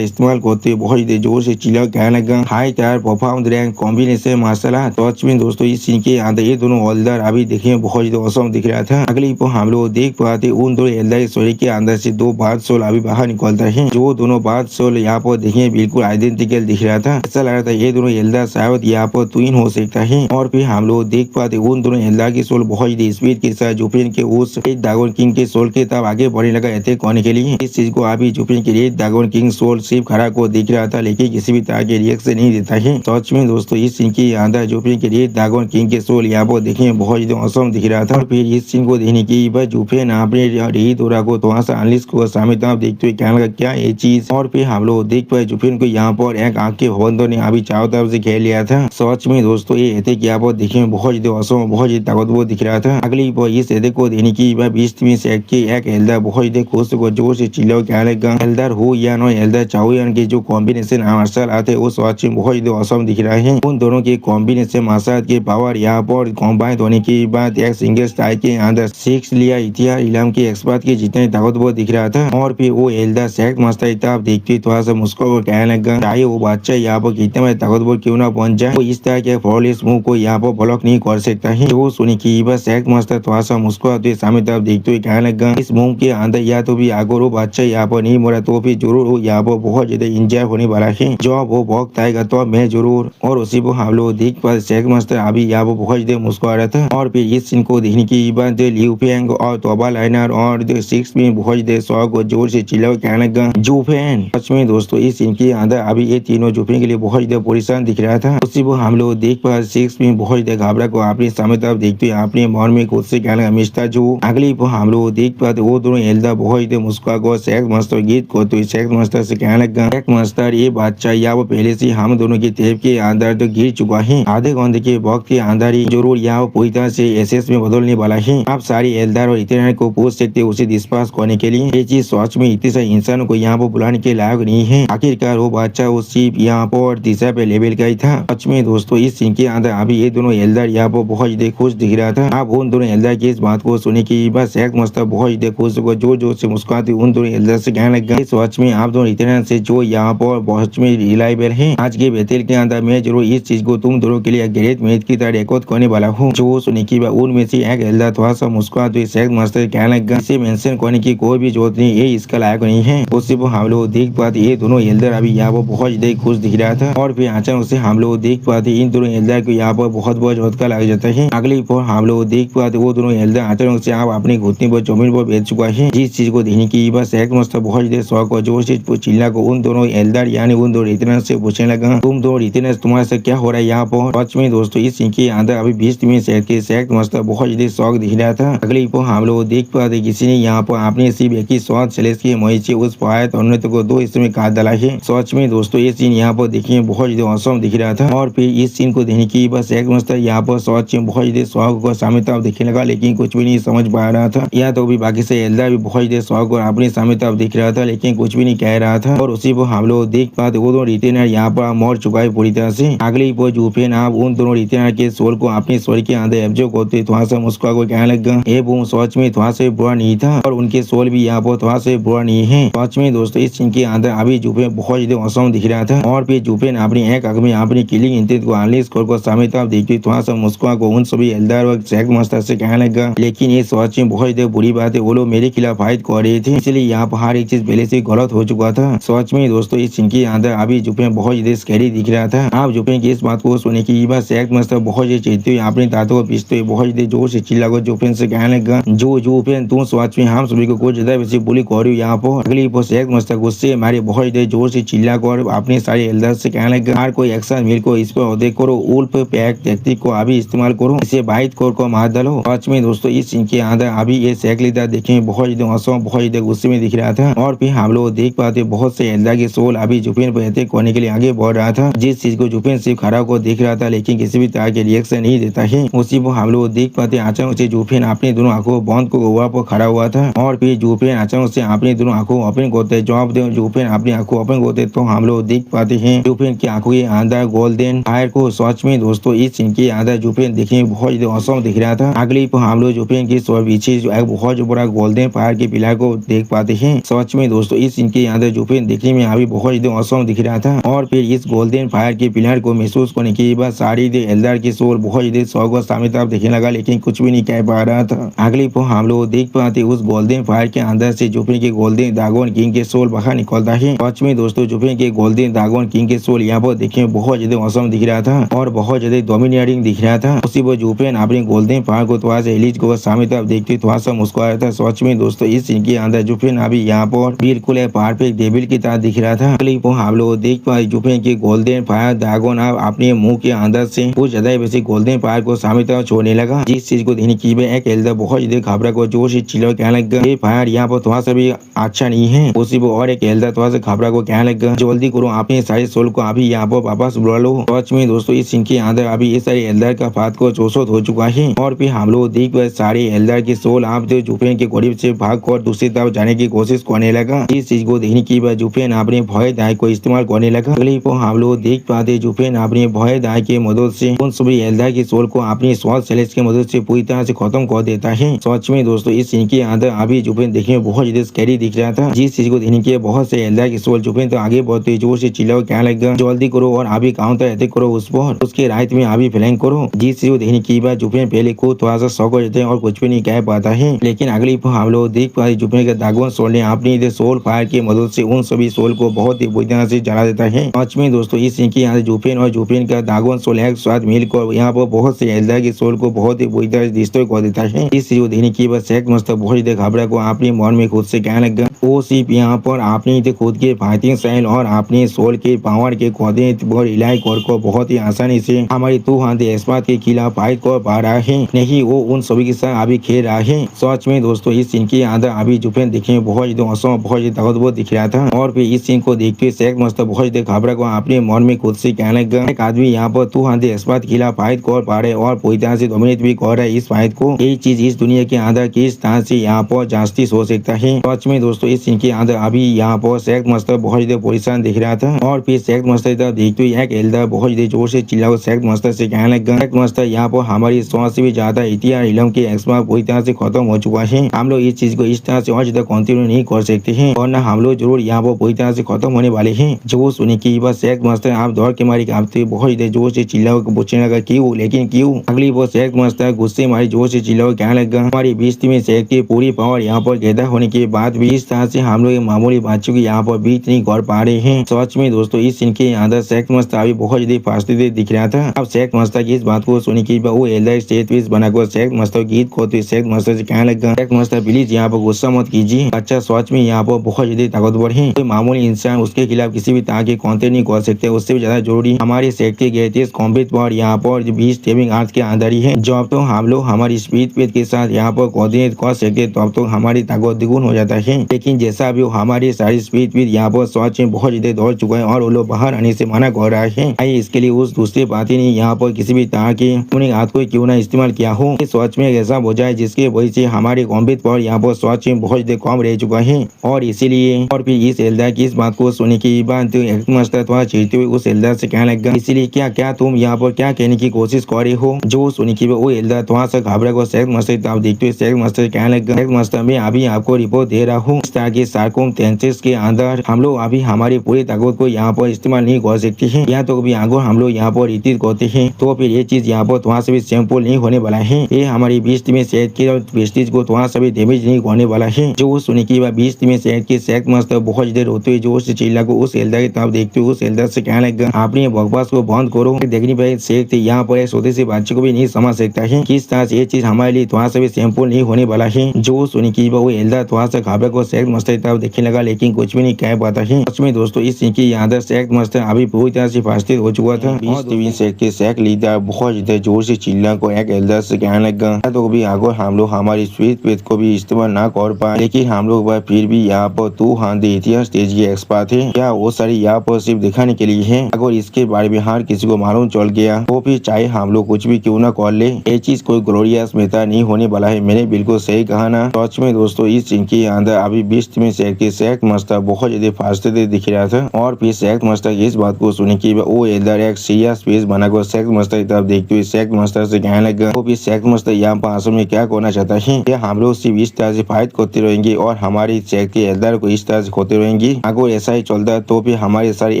इस्तेमाल करते बहुत देर जोर से चिल्ला कहने लगा, high tier perform rank combination martial art. सच में दोस्तों इस सीन के अंदर ये दोनों एल्डर अभी देखने में बहुत औसम दिख रहा था। अगली पर हम लोग देख पाते उन दो एल्डर सोल के अंदर से दो बाद सोल अभी बाहर निकलता है। जो दोनों बाद सोल यहाँ पर देखिए बिल्कुल आइडेंटिकल दिख रहा था। ऐसा लग रहा था ये दोनों एल्डर शायद यहाँ पर ट्विन हो सकता है। और फिर हम लोग देख पाते उन दोनों एल्डर की सोल बहुत स्पीड के साथ जुफेन के उस ड्रैगन किंग के सोल के तरफ आगे बढ़ने लगा अटैक करने के लिए। इस चीज को अभी जुफेन के रेड ड्रैगन किंग सोल सिर्फ खड़ा को दिख रहा था, लेकिन किसी भी तरह के रिएक्शन नहीं देता है। सच में दोस्तों इस सीन के अंदर जुफेन के रेड ड्रैगन किंग के सोल यहाँ पर देखने बहुत औसम दिख रहा था। और फिर इस सीन को देखने की बाद जुफेन अपने रेड ओरा को थोड़ा सा एनालिसिस को सामने तरफ देखते हुए कहने लगा, क्या ये चीज। और फिर हम लोग देख पाए जुफेन को यहाँ पर एक आंख के बंदर ने अभी चारों तरफ से घेर लिया था। सच में दोस्तों ये अटैक यहाँ पर देखने में बहुत ज्यादा औसम बहुत ज्यादा ताकतवर दिख रहा था। अगली पर इस अटैक को देने की 20 टीम सेट के एक एल्डर बहुत ज्यादा खुश को जोर से चिल्ला कहने लगा, एल्डर हो या नो एल्डर चाओयान के जो कॉम्बिनेशन मार्शल आर्ट है वो सच में बहुत ज्यादा औसम दिख रहा है। उन दोनों के कॉम्बिनेशन मार्शल आर्ट के पावर यहाँ पर कॉम्बाइन होने के बाद एक सिंगल स्ट्राइक के अंदर 6 लिया इतिहास इलाम के एक्सपर्ट के जितने ताकतवर दिख रहा था। और फिर वो एल्डर सेट मास्टर तरफ देखते थोड़ा सा मुस्कुरा कहने लगा, चाहे वो बादशाह यहाँ पर कितने में ताकतवर क्यों ना बन जाए, वो इस तरह के फ्लॉलेस मूव को यहाँ पर ब्लॉक नहीं कर सकता है। वो सुनी की बस सेट मास्टर थोड़ा सा मुस्कुराते सामने तरफ देखते हुए कहने लगा, इस मूव के अंदर या तो भी अगर वो बादशाह यहाँ पर नहीं मरा तो फिर जरूर वो यहाँ पर बहुत ज्यादा इंजॉय होने वाला है। जब वो वक्त आएगा तो मैं जरूर। और उसी को हम लोग देख पाए सेट मास्टर अभी यहाँ पर बहुत ज्यादा मुस्कुरा रहा था। और फिर इस सीन को देखने की बाद लियू फेंग और तोबा लाइनर और 6 में बहुत ज्यादा शौक और जोर से चिल्ला कहने लगा जुफेन। सच में दोस्तों इस सीन के अंदर अभी ये तीनों जुफेन के लिए बहुत ज्यादा परेशान दिख रहा था। उसी वो हम लोग देख पा सिक्स में बहुत ज्यादा घबरा को अपने सामने तरफ देखते हुए अपने मन में खुद से कहने लगा मिस्टर जो। अगली वो हम लोग देख पाते वो दोनों एल्दा बहुत ज्यादा मुस्कुरा को सेक्स मास्टर गीत को तो सेक्स मास्टर से कहने लगा सेक्स मास्टर ये बादशाह या वो पहले से हम दोनों की टेप के अंदर तो गिर चुका है। आधे घंटे के वक्त के अंदर ही जरूर यहाँ पूरी तरह से एसएस में बदलने वाला है। आप सारी एल्दार और इतने को पूछ सकते उसे डिस्पास करने के लिए। ये चीज सच में इतने सारे इंसानों को यहाँ पर बुलाने के लायक नहीं है। आखिरकार वो बादशाह वो सिर्फ यहाँ पर तीसरा पे लेवल का ही था। सच में दोस्तों इस सीन के अंदर अभी ये दोनों एल्दार यहाँ पर बहुत ज्यादा खुश दिख रहा था। आप उन दोनों एल्दार की इस बात को सुने की बस एक मस्ता बहुत ज्यादा खुश होकर जोर जोर से मुस्कुराते उन दोनों एल्दार से कहने लगा इस वॉच में आप दोनों इतने से जो यहाँ पर बहुत में रिलायबल है। आज के बेतेल के अंदर मैं जरूर इस चीज को तुम दोनों के लिए ग्रेट मैच की तरह रिकॉर्ड करने वाला हूँ। जो सुने की उनमें से एक एल्दार थोड़ा सा मुस्कुराते सेक्स मास्टर कहने लगा इसे मेंशन करने की कोई भी जरूरत नहीं, ये इसका लायक नहीं है। उससे वो हम लोग देख पाते ये दोनों एल्दार अभी यहाँ पर बहुत ज्यादा खुश दिख रहा था। और फिर अचानक से हम लोग देख पाते इन दोनों एल्दार को यहाँ पर बहुत बहुत झटका लग जाता है। अगली पर हम लोग देख पाते वो दोनों एल्दार अचानक से आप अपने घुटने पर जमीन पर बैठ चुका है। जिस चीज को देखने की बस सेक्स मास्टर बहुत ज्यादा शौक और जोर से चिल्ला को उन दोनों एल्दार यानी उन दो रितना से पूछने लगा तुम दो रितना तुम्हारे साथ क्या हो रहा है यहाँ पर। सच में दोस्तों इस सीन के अंदर अभी 20 में सेट के सेक्स मास्टर बहुत ज्यादा शौक दिख रहा था। अगली पर हम लोग देख पाते किसी ने यहाँ पर अपने सिर्फ एक ही स्वाद सेलेस की मई से उस फायत और को दो हिस्से में काट डाला है। सच में दोस्तों ये सीन यहाँ पर देखिए बहुत ज्यादा औसम दिख रहा था। और फिर इस सीन को देखने की बस सेक्स मास्टर यहाँ पर सच में बहुत ज्यादा शौक को सामने तरफ दिखने लगा, लेकिन कुछ भी नहीं समझ पा रहा था। या तो भी बाकी से एल्दार भी बहुत ज्यादा शौक और अपने सामने तरफ दिख रहा था, लेकिन कुछ भी नहीं कह रहा था। और उसी को हम लोग देख पाते वो दोनों रिटेनर यहाँ पर मर चुका है पूरी तरह से। अगली पर जूफेन आप उन दोनों रिटेनर के सोल को अपने सोल के अंदर एब्जॉर्ब करते थोड़ा सा मुस्कुरा को कहने लगा ये वो सच में थोड़ा से बुरा नहीं था और उनके सोल भी यहाँ पर थोड़ा से बुरा नहीं है। सच में दोस्तों इस सीन के अंदर अभी जूफेन बहुत ज्यादा औसम दिख रहा था। और फिर जूफेन अपनी एक आंख में अपनी किलिंग इंटेंट को अनलीज कर सामने तरफ देखते थोड़ा सा मुस्कुरा को उन सभी एल्दार और सेक्स मास्टर से कहने लगा लेकिन ये सच में बहुत ज्यादा बुरी बात है, वो लोग मेरे खिलाफ फाइट कर रहे थे, इसलिए यहाँ पर हर एक चीज पहले से गलत हो चुका था। सच में दोस्तों इस सीन के अंदर अभी जूफेन बहुत ज्यादा स्कैरी दिख रहा था। आप जूफेन की इस बात को सुने की बस सेक्स मास्टर बहुत ज्यादा चीखते हुए अपने दांतों को पीसते हुए बहुत ज्यादा जोर से चिल्ला कर जूफेन से कहने लगा जो जूफेन तुम सच में हम सभी को कुछ ज्यादा वैसे बुली कर रही हो यहाँ पर। अगली पर सेक्स मास्टर गुस्से मारे बहुत ज्यादा जोर से चिल्ला कर अपने सारे एल्डर से कहने लगा हर कोई एक्शन मिल को इस पर अदय करो, उल्फ पैक टेक्निक को अभी इस्तेमाल करो, इसे बाइट को मार डालो। सच में दोस्तों इस सीन के अंदर अभी ये सेक लीडर देखे बहुत ज्यादा औसम बहुत ज्यादा गुस्से में दिख रहा था। और फिर हम लोग देख पाते बहुत से एल्डर के सोल अभी जूफेन पर अटैक करने के लिए आगे बढ़ रहा था। जिस चीज को जूफेन सिर्फ खड़ा को देख रहा था लेकिन किसी भी तरह के रिएक्शन नहीं देता है। उसी को हम लोग देख पाते अचानक से जूफेन अपने दोनों आंखों बंद को गोवा पर खड़ा हुआ था। और फिर जूफेन अचानक से अपनी दोनों आंखों ओपन करते जवाब दे जूफेन अपनी आंखों ओपन करते तो हम लोग देख पाते हैं जूफेन की आंखों के अंदर गोल्डन फायर को। सच में दोस्तों इस सीन के अंदर जूफेन देखने में बहुत ज्यादा औसम दिख रहा था। अगली पर हम लोग जूफेन की पीछे एक बहुत बड़ा गोल्डन फायर के पिलर को देख पाते हैं। सच में दोस्तों इस सीन के अंदर जूफेन देखने में अभी बहुत ज्यादा औसम दिख रहा था। और फिर इस गोल्डन फायर के पिलर को महसूस करने के बाद सारी एल्डर के सोल बहुत ज्यादा शौक और सामने तरफ देखने लगा, लेकिन कुछ भी नहीं कह पा रहा था। अगली पर हम लोग देख पाते उस गोल्डन फायर के अंदर से जूफेन के गोल्डन ड्रैगन किंग के सोल बाहर निकलता है। सच में दोस्तों जूफेन के गोल्डन ड्रैगन किंग के सोल यहाँ पर देखने में बहुत ज्यादा औसम दिख रहा था और बहुत ज्यादा डोमिनेटिंग दिख रहा था। उसी पर जूफेन अपने गोल्डन फायर को थोड़ा सा एलिज को सामने तरफ देखते थोड़ा सा मुस्कुराया था। सच में दोस्तों इस सीन के अंदर जूफेन अभी यहाँ पर बिल्कुल परफेक्ट डेविल की तरह दिख रहा था। अगली पर हम लोग देख पाए जूफेन के गोल्डन फायर ड्रैगन अपने मुंह के अंदर से कुछ ज्यादा वैसे गोल्डन फायर को सामने तरफ छोड़ने लगा। जिस चीज को देखने की एक एल्डर बहुत ज्यादा घबरा को जोर से चिल्ला कहने लगा ये फायर यहाँ पर थोड़ा सा भी अच्छा नहीं है। उसी पर और एक एल्डर थोड़ा सा घबरा को कहने लगा जल्दी करो अपने सारे सोल को अभी यहाँ पर वापस बुला लो। सच में दोस्तों इस सीन के अंदर अभी ये सारे एल्डर का फात को चौसठ हो चुका है। और फिर हम लोग देख पाए सारे एल्डर के सोल आप जो जूफेन के करीब से भाग कर दूसरी तरफ जाने की कोशिश करने लगा। इस चीज को देखने की बाद जूफेन अपने भय दाई को इस्तेमाल करने लगा। अगली पर हम लोग देख पाते जूफेन अपने भय दाई के मदद से उन सभी एल्डर के सोल को अपनी स्वाद सेलेस की मदद से पूरी तरह से खत्म कर देता है। सच में दोस्तों इस सीन के अंदर अभी जूफेन देखने में बहुत ज्यादा स्कैरी दिख रहा था। जिस चीज को देखने के बहुत से एल्डर के सोल जूफेन तो आगे बढ़ते जोर से चिल्ला कहने लगा जल्दी करो और अभी काउंटर अटैक करो उस पर, उसके राइट में अभी फ्लैंक करो। जिस चीज को देखने की बाद जूफेन पहले को थोड़ा सा शौक हो जाते हैं और कुछ भी नहीं कह पाता है। लेकिन अगली पर हम लोग देख पाते जूफेन के ड्रैगन सोल ने अपनी सोल फायर की मदद से उन सभी सोल को बहुत ही बुरी तरह से जला देता है। सच में दोस्तों इस सीन के यहाँ जूफेन और जूफेन का ड्रैगन सोल एक साथ मिलकर यहाँ पर बहुत से एल्डर के सोल को बहुत ही बुरी तरह से डिस्ट्रॉय कर देता है। इस चीज को देखने की बाद सेक्स मास्टर बहुत ही घबरा को अपने मन में खुद से कहने लगा वो सिर्फ यहाँ पर आपने खुद के फाइटिंग स्टाइल और अपने सोल के पावर के कोऑर्डिनेट और इलाई कोर को बहुत ही आसानी से हमारे टू हैंड एक्सपर्ट के खिलाफ फाइट कर पा रहा है। नहीं वो उन सभी के साथ अभी खेल रहा है। सच में दोस्तों इस सीन के अंदर अभी जुफेन दिखने में बहुत ज्यादा औसम बहुत ज्यादा ताकतवर दिख रहा था। और फिर इस सीन को देखते हुए शेख मस्तर बहुत ज्यादा घबरा को अपने मन में खुद से कहने लगा एक आदमी यहाँ पर टू हैंड एक्सपर्ट के खिलाफ फाइट कर पा रहे और पूरी तरह से डोमिनेट भी कर रहा है इस फाइट को। यही चीज इस दुनिया के अंदर किस तरह से यहाँ पर जास्टिस हो सकता है। सच में दोस्तों इस सीन के अंदर अभी यहाँ पर शेख मस्तर बहुत ज्यादा परेशान दिख रहा था। और फिर शेख मस्तर तरफ देखते हुए एक एल्डर बहुत ज्यादा जोर से चिल्ला शेख मस्तर से कहने लगा शेख मस्तर यहाँ पर हमारी 100 से भी ज्यादा इतिहास इलम के एक्सपर्ट पूरी तरह से खत्म हो चुका है। हम लोग इस चीज को इस तरह से और ज्यादा कंटिन्यू नहीं कर सकते हैं और न हम लोग जरूर यहाँ पर पूरी तरह से खत्म होने वाले हैं। जो सुनी की बस शेख मस्तर आप दौड़ के मारे कांपते बहुत ज्यादा जोर से चिल्ला पूछने लगा क्यों, लेकिन क्यों। अगली वो शेख मस्तर गुस्से मारी जोर से चिल्ला कहने लगा हमारी बीच में शेख की पूरी पावर यहाँ पर गैदा होने के बाद भी इस तरह से हम लोग मामूली बच्चों की यहाँ पर बीच नहीं कर पा रहे हैं। सच में दोस्तों इस सीन के अंदर शेख मस्तर अभी बहुत ज्यादा फांसते दिख रहा था। अब शेख मस्तर की इस बात को सुनी की वो एल्डर स्टेज पीस बनाकर शेख मस्तर गीत को शेख मस्तर से कहने लगा शेख मस्तर प्लीज यहाँ पर गुस्सा मत कीजिए। अच्छा सच में यहाँ पर बहुत ज्यादा ताकतवर है। कोई मामूली इंसान उसके खिलाफ किसी भी तरह के काउंटर नहीं कर सकते। उससे भी ज्यादा जरूरी हमारे शेख के ग्रेटेस्ट कॉम्बैट पावर यहाँ पर 20 टेमिंग आर्ट के अंदर ही है। जब तो हम लोग हमारी स्पीड पेज के साथ यहाँ पर कोऑर्डिनेट कर सकते तब तो हमारी ताकत द्विगुण हो जाता है। लेकिन जैसा अभी हमारी सारी स्पीड पेज यहाँ पर सच में बहुत ज्यादा दौड़ चुका है और वो लोग बाहर आने से मना कर रहा है। आई इसके लिए उस दूसरे पार्टी ने यहाँ पर किसी भी तरह के अपने हाथ को क्यों ना इस्तेमाल किया हो। सच में ऐसा हो जाए जिसके वजह से हमारे कॉम्बैट पावर यहाँ पर सच में बहुत ज्यादा कम रह चुका है। और इसीलिए और फिर इस एल्डर की इस बात को सुनने के बाद मस्तर थोड़ा चिढ़ते हुए उस एल्डर से कहने लगा इसीलिए क्या क्या तुम यहाँ पर क्या कहने की कोशिश कर रहे हो। जो सुनी की वो एल्डर थोड़ा सा घबरा को शेख मस्तर आप देखते हुए शेख मस्तर कहने लगा शेख मस्तर मैं अभी आपको रिपोर्ट दे रहा हूँ। इस तरह के सर्कमस्टेंसेस के अंदर हम लोग अभी हमारी पूरी ताकत को यहाँ पर इस्तेमाल नहीं कर सकते हैं। या तो कभी आगे हम लोग यहाँ पर रिटीज करते हैं तो फिर ये चीज यहाँ पर थोड़ा सा भी सिंपल नहीं होने वाला है। ये हमारी 20 में सेहत के प्रेस्टीज को थोड़ा सा भी डैमेज नहीं होने वाला है। जो सुनी की 20 में सेहत के शेख मस्तर बहुत ज्यादा रोते हुए जोर से चिल्ला को उस एल्डर की तरफ देखते हुए उस एल्डर से कहने लगा आपने बकवास को बंद करो। देखने पर शेख यहाँ पर एक छोटे से बच्चे को भी नहीं समझ सकता है किस तरह से ये चीज हमारे लिए थोड़ा सा भी सिंपल नहीं होने वाला है। जो सुनी की वो एल्डर थोड़ा सा घबरा को शेख मस्तर की तरफ देखने लगा लेकिन कुछ भी नहीं कह पाता है। सच में दोस्तों इस सीन की याद शेख मस्तर अभी पूरी तरह से फास्टेड हो चुका था। 20 शेख के शेख लीडर बहुत ज्यादा जोर से चिल्ला को एक एल्डर से कहने लगा तो कभी अगर हम लोग हमारी स्वीट पेज को भी इस्तेमाल ना कर पाए लेकिन हम लोग फिर भी यहाँ पर तू हाथ इतिहास तेज के एक्सपर्ट है क्या वो सारी यहाँ पर सिर्फ दिखाने के लिए है। अगर इसके बारे में हर किसी को मालूम चल गया तो फिर चाहे हम लोग कुछ भी क्यों ना कर ले ये चीज कोई ग्लोरियस मेहता नहीं होने वाला है। मैंने बिल्कुल सही कहा ना। सच में दोस्तों इस सीन के अंदर अभी 20 में शेख के शेख मस्तर बहुत ज्यादा फास्टेड दिख रहा था। और फिर शेख मस्तर की इस बात को सुनी की वो एल्डर एक सीरियस फेस बनाकर शेख मस्तर की तरफ देखते हुए शेख मस्तर से कहने लगा तो फिर शेख मस्तर यहाँ पर असल में क्या करना चाहता है क्या हम लोग सिर्फ इस तरह से फाइट करते रहेंगे और हमारी शेख के एल्डर को इस तरह से खोते रहेंगे। अगर ऐसा ही चलता है तो फिर हमारे सारे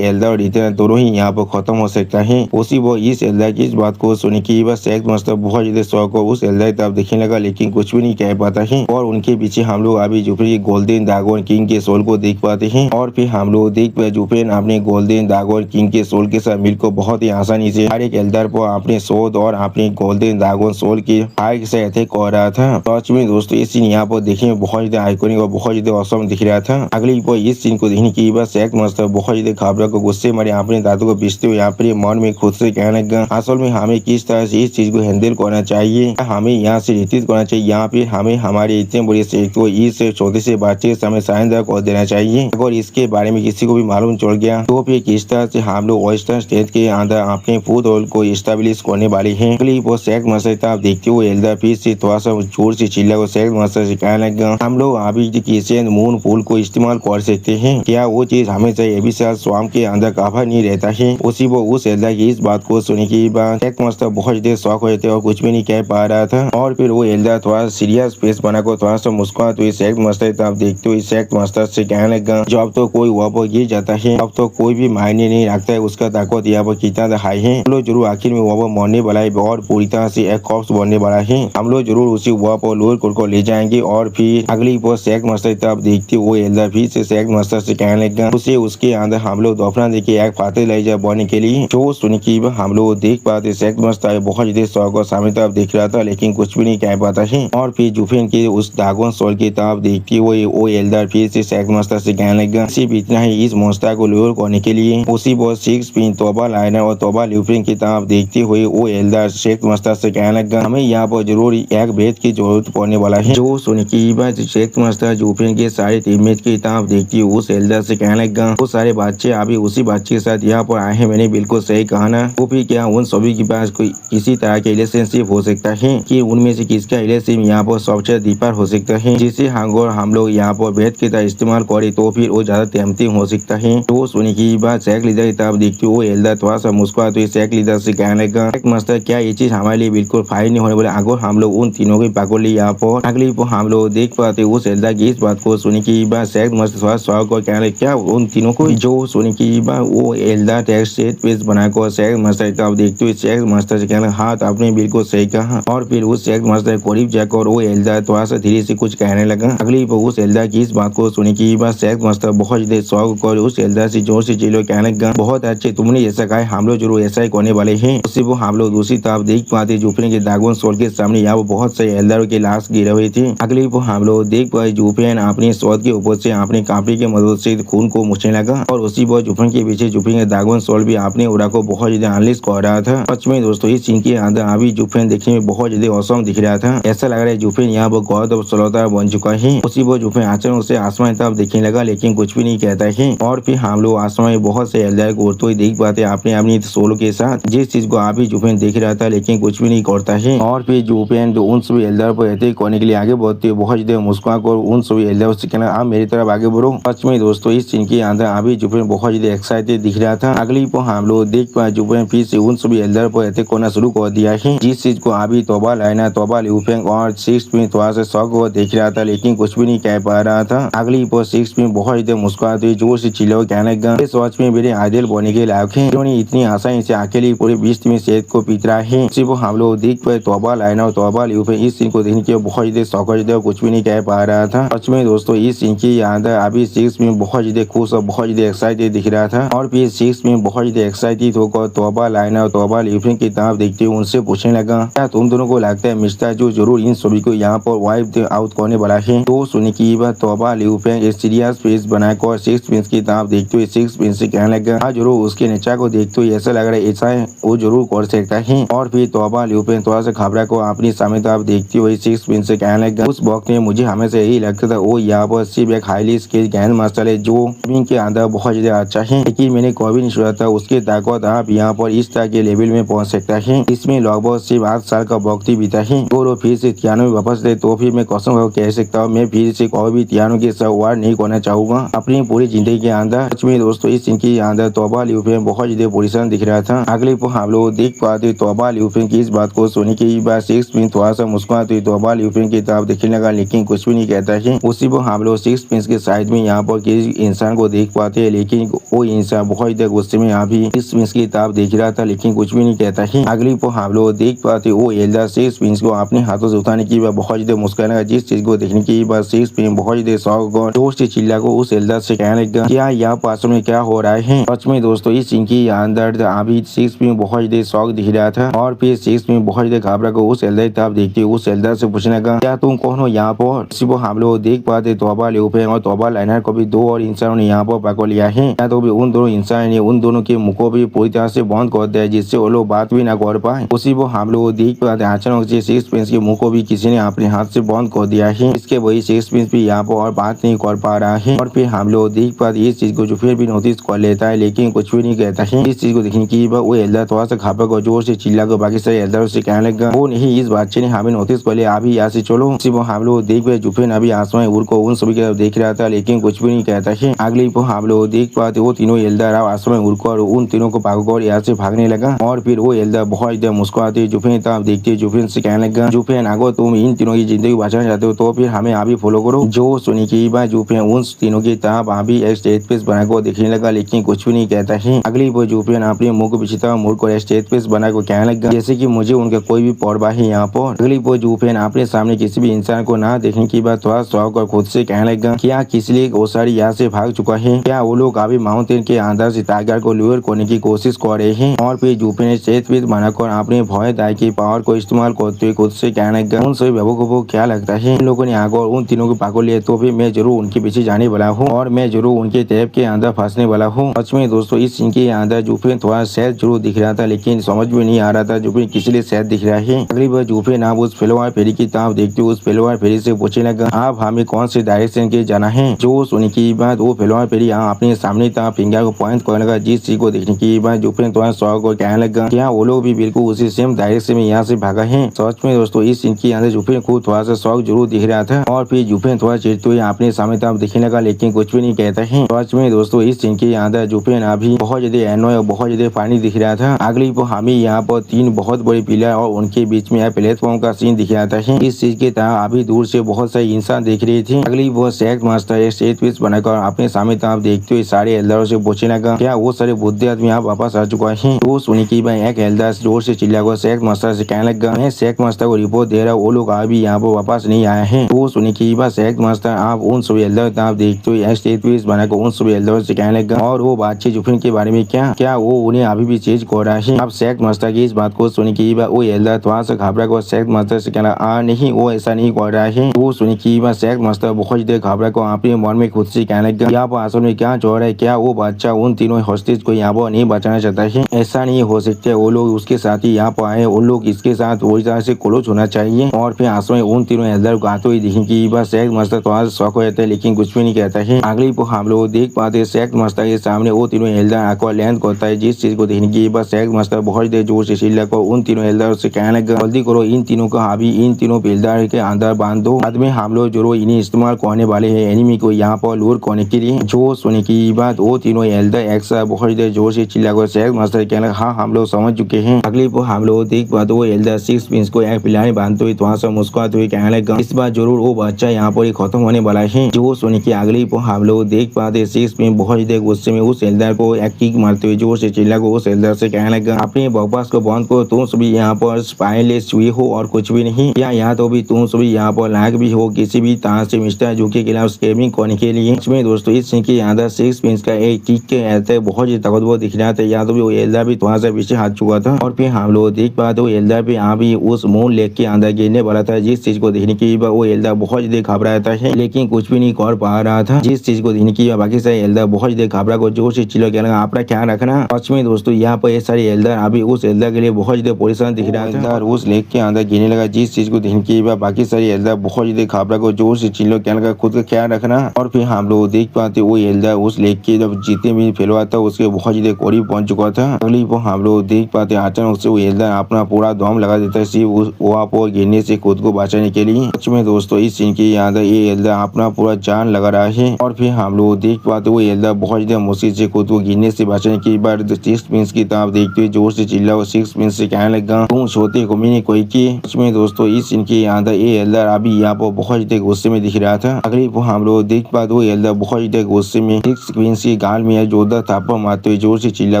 एल्डर और रिटर्न दोनों ही यहाँ पर खत्म हो सकता है। उसी वो इस एल्डर की इस बात को सुनी की बस शेख मस्तर बहुत ज्यादा शौक को उस एल्डर की तरफ देखने लगा लेकिन कुछ भी नहीं कह पाता है। और उनके पीछे हम लोग अभी जुफरी गोल्डन ड्रैगन किंग के सोल को देख पाते हैं। और फिर हम लोग देख पाए जुफरी अपने गोल्डन ड्रैगन किंग के सोल के साथ मिलकर बहुत ही आसानी से हर एक एल्डर पर अपने सोल और अपने गोल्डन ड्रैगन सोल के फायर से अटैक कर रहा था। सच में दोस्तों इस सीन यहाँ पर देखने में बहुत ज्यादा आइकॉनिक और बहुत ज्यादा औसम दिख रहा था। अगली पर इस सीन को देखने की बस शेख मस्तर बहुत ज्यादा घबरा को गुस्से मारे अपने दांतों को पीसते हुए यहाँ पर मन में खुद से कहने लगा असल में हमें किस तरह से इस चीज को हैंडल करना चाहिए। हमें यहाँ से रिटीज करना चाहिए यहाँ पे हमें हमारे इतने बड़े शेख को इस छोटे से बच्चे से हमें साइंदा कर देना चाहिए। अगर इसके बारे में किसी को भी मालूम चल गया तो फिर किस तरह से हम लोग वेस्टर्न स्टेट के अंदर अपने फूड रोल को इस्टेब्लिश करने वाले हैं। अगली वो शेख मस्तर आप देखते हुए एल्डर फिर से थोड़ा सा जोर से चिल्ला को शेख मस्तर से कहने लगा हम लोग अभी किसी मून फूल को इस्तेमाल कर सकते हैं क्या वो चीज हमेशा एबिसियल स्वाम के अंदर कवर नहीं रहता है। उसी वो उस एल्डर की इस बात को सुनने के बाद शेख मस्तर बहुत ज्यादा शौक हो जाते और कुछ भी नहीं कह पा रहा था। और फिर वो एल्डर थोड़ा सीरियस फेस बनाकर थोड़ा सा मुस्कुराते हुए शेख मस्तर आप देखते हुए शेख मस्तर से कहने लगा जब तो कोई वहाँ पर गिर जाता है अब तो कोई भी मायने नहीं रखता है उसका ताकत यहाँ पर कितना हाई है। हम लोग जरूर आखिर में वहाँ पर मरने वाला है और पूरी तरह से एक कॉप्स बनने वाला है। हम लोग जरूर उसी वहाँ पर लोअर कोर्ट को ले जाएंगे। और फिर अगली पर शेख मस्तर आप देखते हुए एल्डर फिर से शेख मस्तर से कहने लगा उसे उसके अंदर हम लोग दफना देके एक फाते ले जा बनने के लिए। जो सुन की हम लोग देख पाते शेख मस्तर बहुत ज्यादा शौक और सामने तरफ देख रहा था लेकिन कुछ भी नहीं कह पाता है। और फिर जुफेन के उस ड्रैगन सोल की तरफ देखते हुए वो एल्डर फिर से शेख मास्टर से कहने लगा सिर्फ इतना ही, इस मोस्ता को लूर करने के लिए उसी वो 6 पिन तोबा लाइनर और तोबा ल्यूपिन की तरफ देखते हुए वो एल्डर शेख मास्टर से कहने लगा हमें यहाँ पर जरूर एक भेद की जरूरत पड़ने वाला है। जो सुन की बात शेख मास्टर जूफिन के सारे टीममेट की तरफ देखती हुए उस एल्डर से कहने लगा वो सारे बच्चे अभी उसी बच्चे के साथ यहाँ पर आए हैं, मैंने बिल्कुल सही कहा ना। तो फिर क्या उन सभी के पास कोई किसी तरह के रिलेशनशिप हो सकता है कि उनमें से किसका रिलेशनशिप यहाँ पर सबसे डीपर हो सकता है जिसे हम लोग यहाँ पर भेद की तरह इस्तेमाल करे तो फिर वो ज्यादा टेम्पटिंग हो सकता है। तो सुनी की बात शेख लीडर की तरफ देखती हुए एल्डर थोड़ा सा मुस्कुराते हुए शेख लीडर से कहने लगा शेख मास्टर क्या ये चीज हमारे लिए बिल्कुल फायदे नहीं होने वाले, अगर हम लोग उन तीनों की पकड़ ली यहाँ पर अगली हम लोग देख पाते उस एल्डर की इस बात को सुनी की बात शेख मास्टर थोड़ा स्वागत को कहने लगे क्या उन तीनों को। जो सुनी की बात वो एल्डर टेक्स्ट पेज बनाकर शेख मास्टर की तरफ देखते हुए शेख मास्टर से कहने हाँ तो आपने बिल्कुल सही कहा। और फिर उस शेख मास्टर करीब जाकर वो एल्डर थोड़ा सा धीरे से कुछ कहने लगा। अगली उस एल्डर की इस बात को सुनी की बात शेख मास्टर बहुत देर शौक कर उस एल्डर से जोर से चिल्लो कहने लगा बहुत अच्छे तुमने ऐसा कहा, हम लोग जरूर ऐसा ही करने वाले हैं। उससे वो हम लोग दूसरी तरफ देख पाते जूफिन के दागोन सोल के सामने यहाँ वो बहुत से एल्डर के लाश गिरे हुए थे। अगली वो हम लोग देख पाए जूफिन अपने शोध के ऊपर से अपने कापड़ी के मदद से खून को मुछने लगा और उसी वो जूफिन के पीछे जूफिन के दागोन सोल भी अपने उड़ा को बहुत ज्यादा एनालिस कर रहा था। सच में दोस्तों इस सीन के अंदर अभी जूफिन देखने में बहुत ज्यादा औसम दिख रहा था, ऐसा लग रहा है जूफिन यहाँ वो गौर और सलोता बन चुका है। उसी वो जूफिन अचानक से आसमान तरफ देखने लगा लेकिन कुछ भी नहीं कहता है। और फिर हम लोग आसमान में बहुत से एल्डर को उड़ते हुए देख पाते अपने अपनी सोलो के साथ, जिस चीज को अभी जूफिन देख रहा था लेकिन कुछ भी नहीं करता है। और फिर जूफिन उन सभी एल्डर पर अटैक करने के लिए आगे बढ़ते हुए बहुत ज्यादा मुस्कुरा कर उन सभी एल्डर से कहना आप मेरी तरफ आगे बढ़ो। सच में दोस्तों इस सीन के अंदर अभी जूफिन बहुत ज्यादा एक्साइटेड दिख रहा था। अगली पर हम लोग देख पाए जूफिन फिर से उन सभी एल्डर पर अटैक करना शुरू कर दिया है, जिस चीज को अभी तोबा लाइना तोबा ल्यूफेंग और 6 पिन थोड़ा सा शौक हुआ देख रहा था लेकिन कुछ भी नहीं कह पा रहा था। अगली पर 6 पिन बहुत ज्यादा मुस्कुराते हुए जोर से चिल्ला कहने लगा इस वॉच में मेरे आदिल बोने के लायक है, उन्होंने इतनी आसानी से अकेले पूरे 20 में सेहत को पीत रहा है। सिर्फ हम लोग देख पाए तोबा लाइना और तोबा ल्यूफेंग इस सीन को देखने के बहुत ज्यादा शौक कुछ भी नहीं कह पा रहा था। सच में दोस्तों इस सीन की अंदर अभी 6 पिन बहुत ज्यादा खुश और बहुत ज्यादा एक्साइटेड दिख रहा था। और फिर 6 पिन बहुत ज्यादा एक्साइटेड होकर तोबा लाइना और तोबा ल्यूफेंग की तरफ देखते हुए उनसे पूछने लगा क्या तुम दोनों को लगता है मिस्टर जो जरूर इन सभी को यहाँ पर वाइप आउट करने वाला है। तो सुनी की बात तोबा ल्यूफेंग एक सीरियस फेस बनाकर 6 पिन की तरफ देखते हुए 6 पिन से कहने लगा हाँ जरूर उसके नेचा को देखते हुए ऐसा लग रहा है ऐसा वो जरूर कर सकता है। और फिर तोबा ल्यूफेंग थोड़ा सा घबरा को अपनी सामने तरफ देखते हुए 6 पिन से कहने लगा उस वक्त में मुझे हमेशा यही लगता था वो यहाँ पर सिर्फ एक हाईली स्किल्ड ग्रैंड मास्टर है जो गेमिंग के अंदर बहुत ज्यादा अच्छा है, लेकिन मैंने कभी नहीं सोचा था उसकी ताकत आप यहाँ पर इस तरह के लेवल में पहुंच सकता है। इसमें लगभग सिर्फ 8 साल का वक्त ही बीता है और वो फिर से थियानो में वापस ले तो फिर मैं कसम कह सकता हूँ मैं फिर से कभी भी थियानो के साथ वार नहीं करना चाहूंगा अपनी पूरी जिंदगी के अंदर। सच में दोस्तों इस सीन के अंदर तोबा ल्यूफेंग बहुत ज्यादा परेशान दिख रहा था। अगले पर हम लोग देख पाते तोबा ल्यूफेंग की इस बात को सुनने के बाद 6 पिन थोड़ा सा मुस्कुराते तोबा ल्यूफेंग की तरफ देखने लगा लेकिन कुछ भी नहीं कहता है। उसी पर हम लोग 6 पिन के साइड में यहाँ पर किसी इंसान को देख पाते हैं लेकिन वो इंसान बहुत ज्यादा गुस्से में अभी 6 पिन की तरफ देख रहा था लेकिन कुछ भी नहीं कहता है। अगली पर हम लोग देख पाते वो एल्डर 6 पिन को अपने हाथों से उठाने की बात बहुत ज्यादा मुस्कुराने लगा, जिस चीज को देखने की बात 6 पिन बहुत ज्यादा शौक और जोर से चिल्ला को उस एल्डर से कहने लगा क्या यहाँ पास में क्या हो रहा है। सच में दोस्तों इस सीन के अंदर अभी 6 पिन बहुत ज्यादा शौक दिख रहा था। और फिर 6 पिन बहुत ज्यादा घबरा को उस एल्डर की तरफ देखते उस एल्डर से पूछने लगा क्या तुम कौन हो यहाँ पर। इसी को हम लोग देख पाते तोबा ल्यूफेंग और तोबा लाइनर को भी 2 और इंसानों ने यहाँ पर पकड़ लिया है। या तो भी उन दोनों इंसान ने उन दोनों के मुंह को भी पूरी तरह से बंद कर दिया जिससे वो लोग बात भी ना कर पाए। उसी को हम लोग देख पाते अचानक से 6 पिन के मुंह को भी किसी ने अपने हाथ से बंद कर दिया है। इसके वही 6 पिन भी यहाँ पर और बात नहीं कर पा रहा है। और फिर हम लोग देख पाते इस चीज को जो फिर भी नोटिस कर लेता है लेकिन कुछ भी नहीं कहता है। इस चीज को देखने की वो एल्डर थोड़ा सा घबरा को जोर से चिल्ला कर बाकी सारे एल्डर से कहने लगा वो नहीं इस बच्चे ने हमें नोटिस कर लिया अभी यहाँ से चलो। सिर्फ हम लोग देख पाए जुफिन अभी आसमान उड़ को उन सभी की तरफ देख रहा था लेकिन कुछ भी नहीं कहता है। अगली पर हम लोग देख पाते वो तीनों एल्डर आसमान उड़कर उन तीनों को भागकर यहाँ से भागने लगा। और फिर वो एल्डर बहुत ज्यादा मुस्कुराते जुफिन तरफ देखते जुफिन से कहने लगा जुफिन अगर तुम इन तीनों की जिंदगी बचाना चाहते हो तो फिर हमें अभी फॉलो करो। जो सुनी की बात जुफिन उन तीनों की तरफ अभी एक स्टेज पेस बनाकर देखने लगा लेकिन कुछ भी नहीं कहता है। अगली पर जुफिन अपने मुंह को पीछे तरफ मुड़कर स्टेज पेस बनाकर कहने लगा जैसे की मुझे उनका कोई भी परवाह है यहाँ पर। अगली पर जुफिन अपने सामने किसी भी इंसान को ना देखने की बात थोड़ा शौक और खुद से कहने लगा क्या किसी लिए ओसारी यहाँ से भाग चुका है, क्या वो लोग अभी माउंटेन के अंदर से टाइगर को लूर करने की कोशिश कर रहे हैं। और फिर जुफिन ने स्टेज पेस बनाकर अपने भय दाई की पावर को इस्तेमाल करते हुए खुद से कहने लगा उन सभी बेवकूफों को क्या लगता है इन लोगों ने आकर उन तीनों को पकड़ लिया तो फिर मैं जरूर उनके पीछे जाने वाला हूँ और मैं जरूर उनके टैब के अंदर फंसने वाला हूँ। सच में दोस्तों इस सीन के अंदर जुफिन थोड़ा सैड जरूर दिख रहा था, लेकिन समझ में नहीं आ रहा था जुफिन किस लिए सैड दिख रहा है। अगली बार जुफिन आप उस फिलवार फेरी की तरफ देखते उस फिलवार फेरी से पूछने लगा आप हमें कौन से डायरेक्शन के जाना है। जो सुनने की बात वो फिलवार फेरी अपने सामने था फिंगर को पॉइंट करने लगा। जिस चीज को देखने की बात जुफिन थोड़ा शौक को कहने लगा क्या वो लोग भी बिल्कुल उसी सेम डायरेक्शन में यहाँ से भागा है। सच में दोस्तों इस सीन के अंदर जुफिन को थोड़ा सा शौक जरूर दिख रहा था और फिर जुफिन थोड़ा चिढ़ते हुए अपने सामने तरफ दिखने लगा, लेकिन कुछ भी नहीं कहता है। सच में दोस्तों इस सीन के अंदर जुफिन अभी बहुत ज्यादा एनॉय और बहुत ज्यादा पानी दिख रहा था। अगली पर हमें यहाँ पर 3 बहुत बड़े पिलर और उनके बीच में प्लेटफॉर्म का सीन दिख रहा था। इस चीज के तरह अभी दूर से बहुत सारे इंसान देख रहे थे। अगली वो सेक्ट मास्टर एक सेट पीस बनाकर अपने सामने तरफ देखते हुए सारे एल्डरों से पूछने लगा क्या वो सारे बुद्धि आदमी यहाँ वापस आ चुका है। तो सुनी की भाई एक एल्डर जोर से चिल्लाकर सेक्ट मास्टर से कहने लगा मैं सेक्ट मास्टर को रिपोर्ट दे रहा हूँ वो लोग अभी यहाँ पर वापस नहीं आए हैं। तो सुनी की बात सेक्ट मास्टर आप उन सभी एल्डर आप देखते हुए स्टेट पीस बनाकर उन सभी एल्डरों से कहने लगा और वो बातचीत जुफिन के बारे में क्या वो उन्हें अभी भी चेंज कर रहा है। अब सेक्ट मास्टर की इस बात को सुनी की बात वो एल्डर थोड़ा सा घबरा कर सेक्ट मास्टर से कहना नहीं वो ऐसा नहीं कर रहा है। वो सुनी की बात सेक्ट मास्टर बहुत देर घबरा कर अपने मन में खुद से कहने लगा यहाँ पर असल में क्या चल रहा है, क्या वो बच्चा उन तीनों हॉस्टेज को यहाँ पर नहीं बचाना चाहता है। ऐसा नहीं हो सकता वो लोग उसके साथ ही यहाँ पर आए, उन लोग इसके साथ वही तरह से क्लोज होना चाहिए। और फिर आसमान उन तीनों एल्डर को आते हुए दिखने की बात सेक्ट मास्टर थोड़ा शौक हो जाता है लेकिन कुछ भी नहीं कहता है। अगली को हम लोग देख पाते हैं सेक्ट मास्टर के सामने वो तीनों एल्डर आकर लैंड करता है। जिस चीज को देखने की बात सेक्ट मास्टर बहुत देर जोर से चिल्ला कर उन तीनों एल्डर से कहने लगा जल्दी करो इन तीनों का अभी इन तीनों एल्डर के अंदर बांध दो। बाद में हम लोग जरूर इन्हें इस्तेमाल करने वाले हैं एनिमी को यहाँ पर लूर करने के लिए। जो सुनने की बात वो तीनों एल्डर एक साथ बहुत देर जोर से चिल्ला कर सेक्ट मास्टर कहने लगा हाँ हम लोग समझ चुके हैं। अगली पर हम लोग देख पाते वो एल्डर 6 पिंस को एक पिलाने बांधते हुए थोड़ा सा मुस्कुराते हुए कहने लगा इस बार जरूर वो बच्चा यहाँ पर खत्म होने वाला है। जो सुनने की अगली पर हम लोग देख पाते 6 पिन बहुत देर गुस्से में उस एल्डर को एक किक मारते हुए जोर से चिल्ला को उस एल्डर से कहने लगा अपने बकवास को बंद करो, तुम सभी यहाँ पर स्पाइलेस हुए हो और कुछ भी नहीं। क्या यहाँ तो भी तुम सभी यहाँ पर लायक भी हो किसी भी तरह से मिस्टर जू के खिलाफ स्कैमिंग करने के लिए। इसमें दोस्तों इस सीन के अंदर 6 पिंस का एक किक के ऐसे बहुत ही ताकतवर दिख रहा था। यहाँ तो भी वो एल्डर भी थोड़ा सा पीछे हाथ चुका था और फिर हम लोग देख पाते वो एल्डर भी यहाँ भी उस मून लेक के अंदर गिरने वाला था। जिस चीज को देखने की वो एल्डर बहुत देर घबराता है लेकिन कुछ भी नहीं कर पा रहा था। जिस चीज को देखने की बाकी सारे एल्डर बहुत देर घबरा को जोर से चिल्ला कहना अपना ख्याल रखना। सच में दोस्तों यहाँ पर ये सारे एल्डर अभी उस एल्डर के लिए बहुत देर परेशान दिख रहा था और उस लेक के अंदर गिरने लगा। जिस चीज को देखने की बाकी सारे एल्डर बहुत देर घबरा को जोर से चिल्ला कहने लगा खुद का ख्याल रखना। और फिर हम लोग देख पाते वो एल्डर उस लेक के जब जितने भी फैलवा था उसके बहुत देर करीब पहुंच चुका था। अगली को हम लोग देख पाते अचानक से वो एल्डर अपना पूरा दम लगा देता है सिर्फ वहाँ पर गिरने से खुद को बचाने के लिए। सच में दोस्तों इस सीन के अंदर ये एल्डर अपना पूरा जान लगा रहा है। और फिर हम लोग देख पाते वो एल्डर बहुत देर मुश्किल से खुद को गिरने से बचाने के बाद 6 पिंस की तरफ देखते हुए जोर से चिल्ला वो 6 पिंस से कहने लगा तुम सोते को मैंने कोई की। सच में दोस्तों इस सीन के अंदर ये एल्डर अभी यहाँ पर बहुत देर गुस्से में दिख रहा था। अगली को हम लोग देख पाते वो एल्डर बहुत देर गुस्से में 6 पिंस की गाल में जोरदार थापा मारते हुए जोर से चिल्ला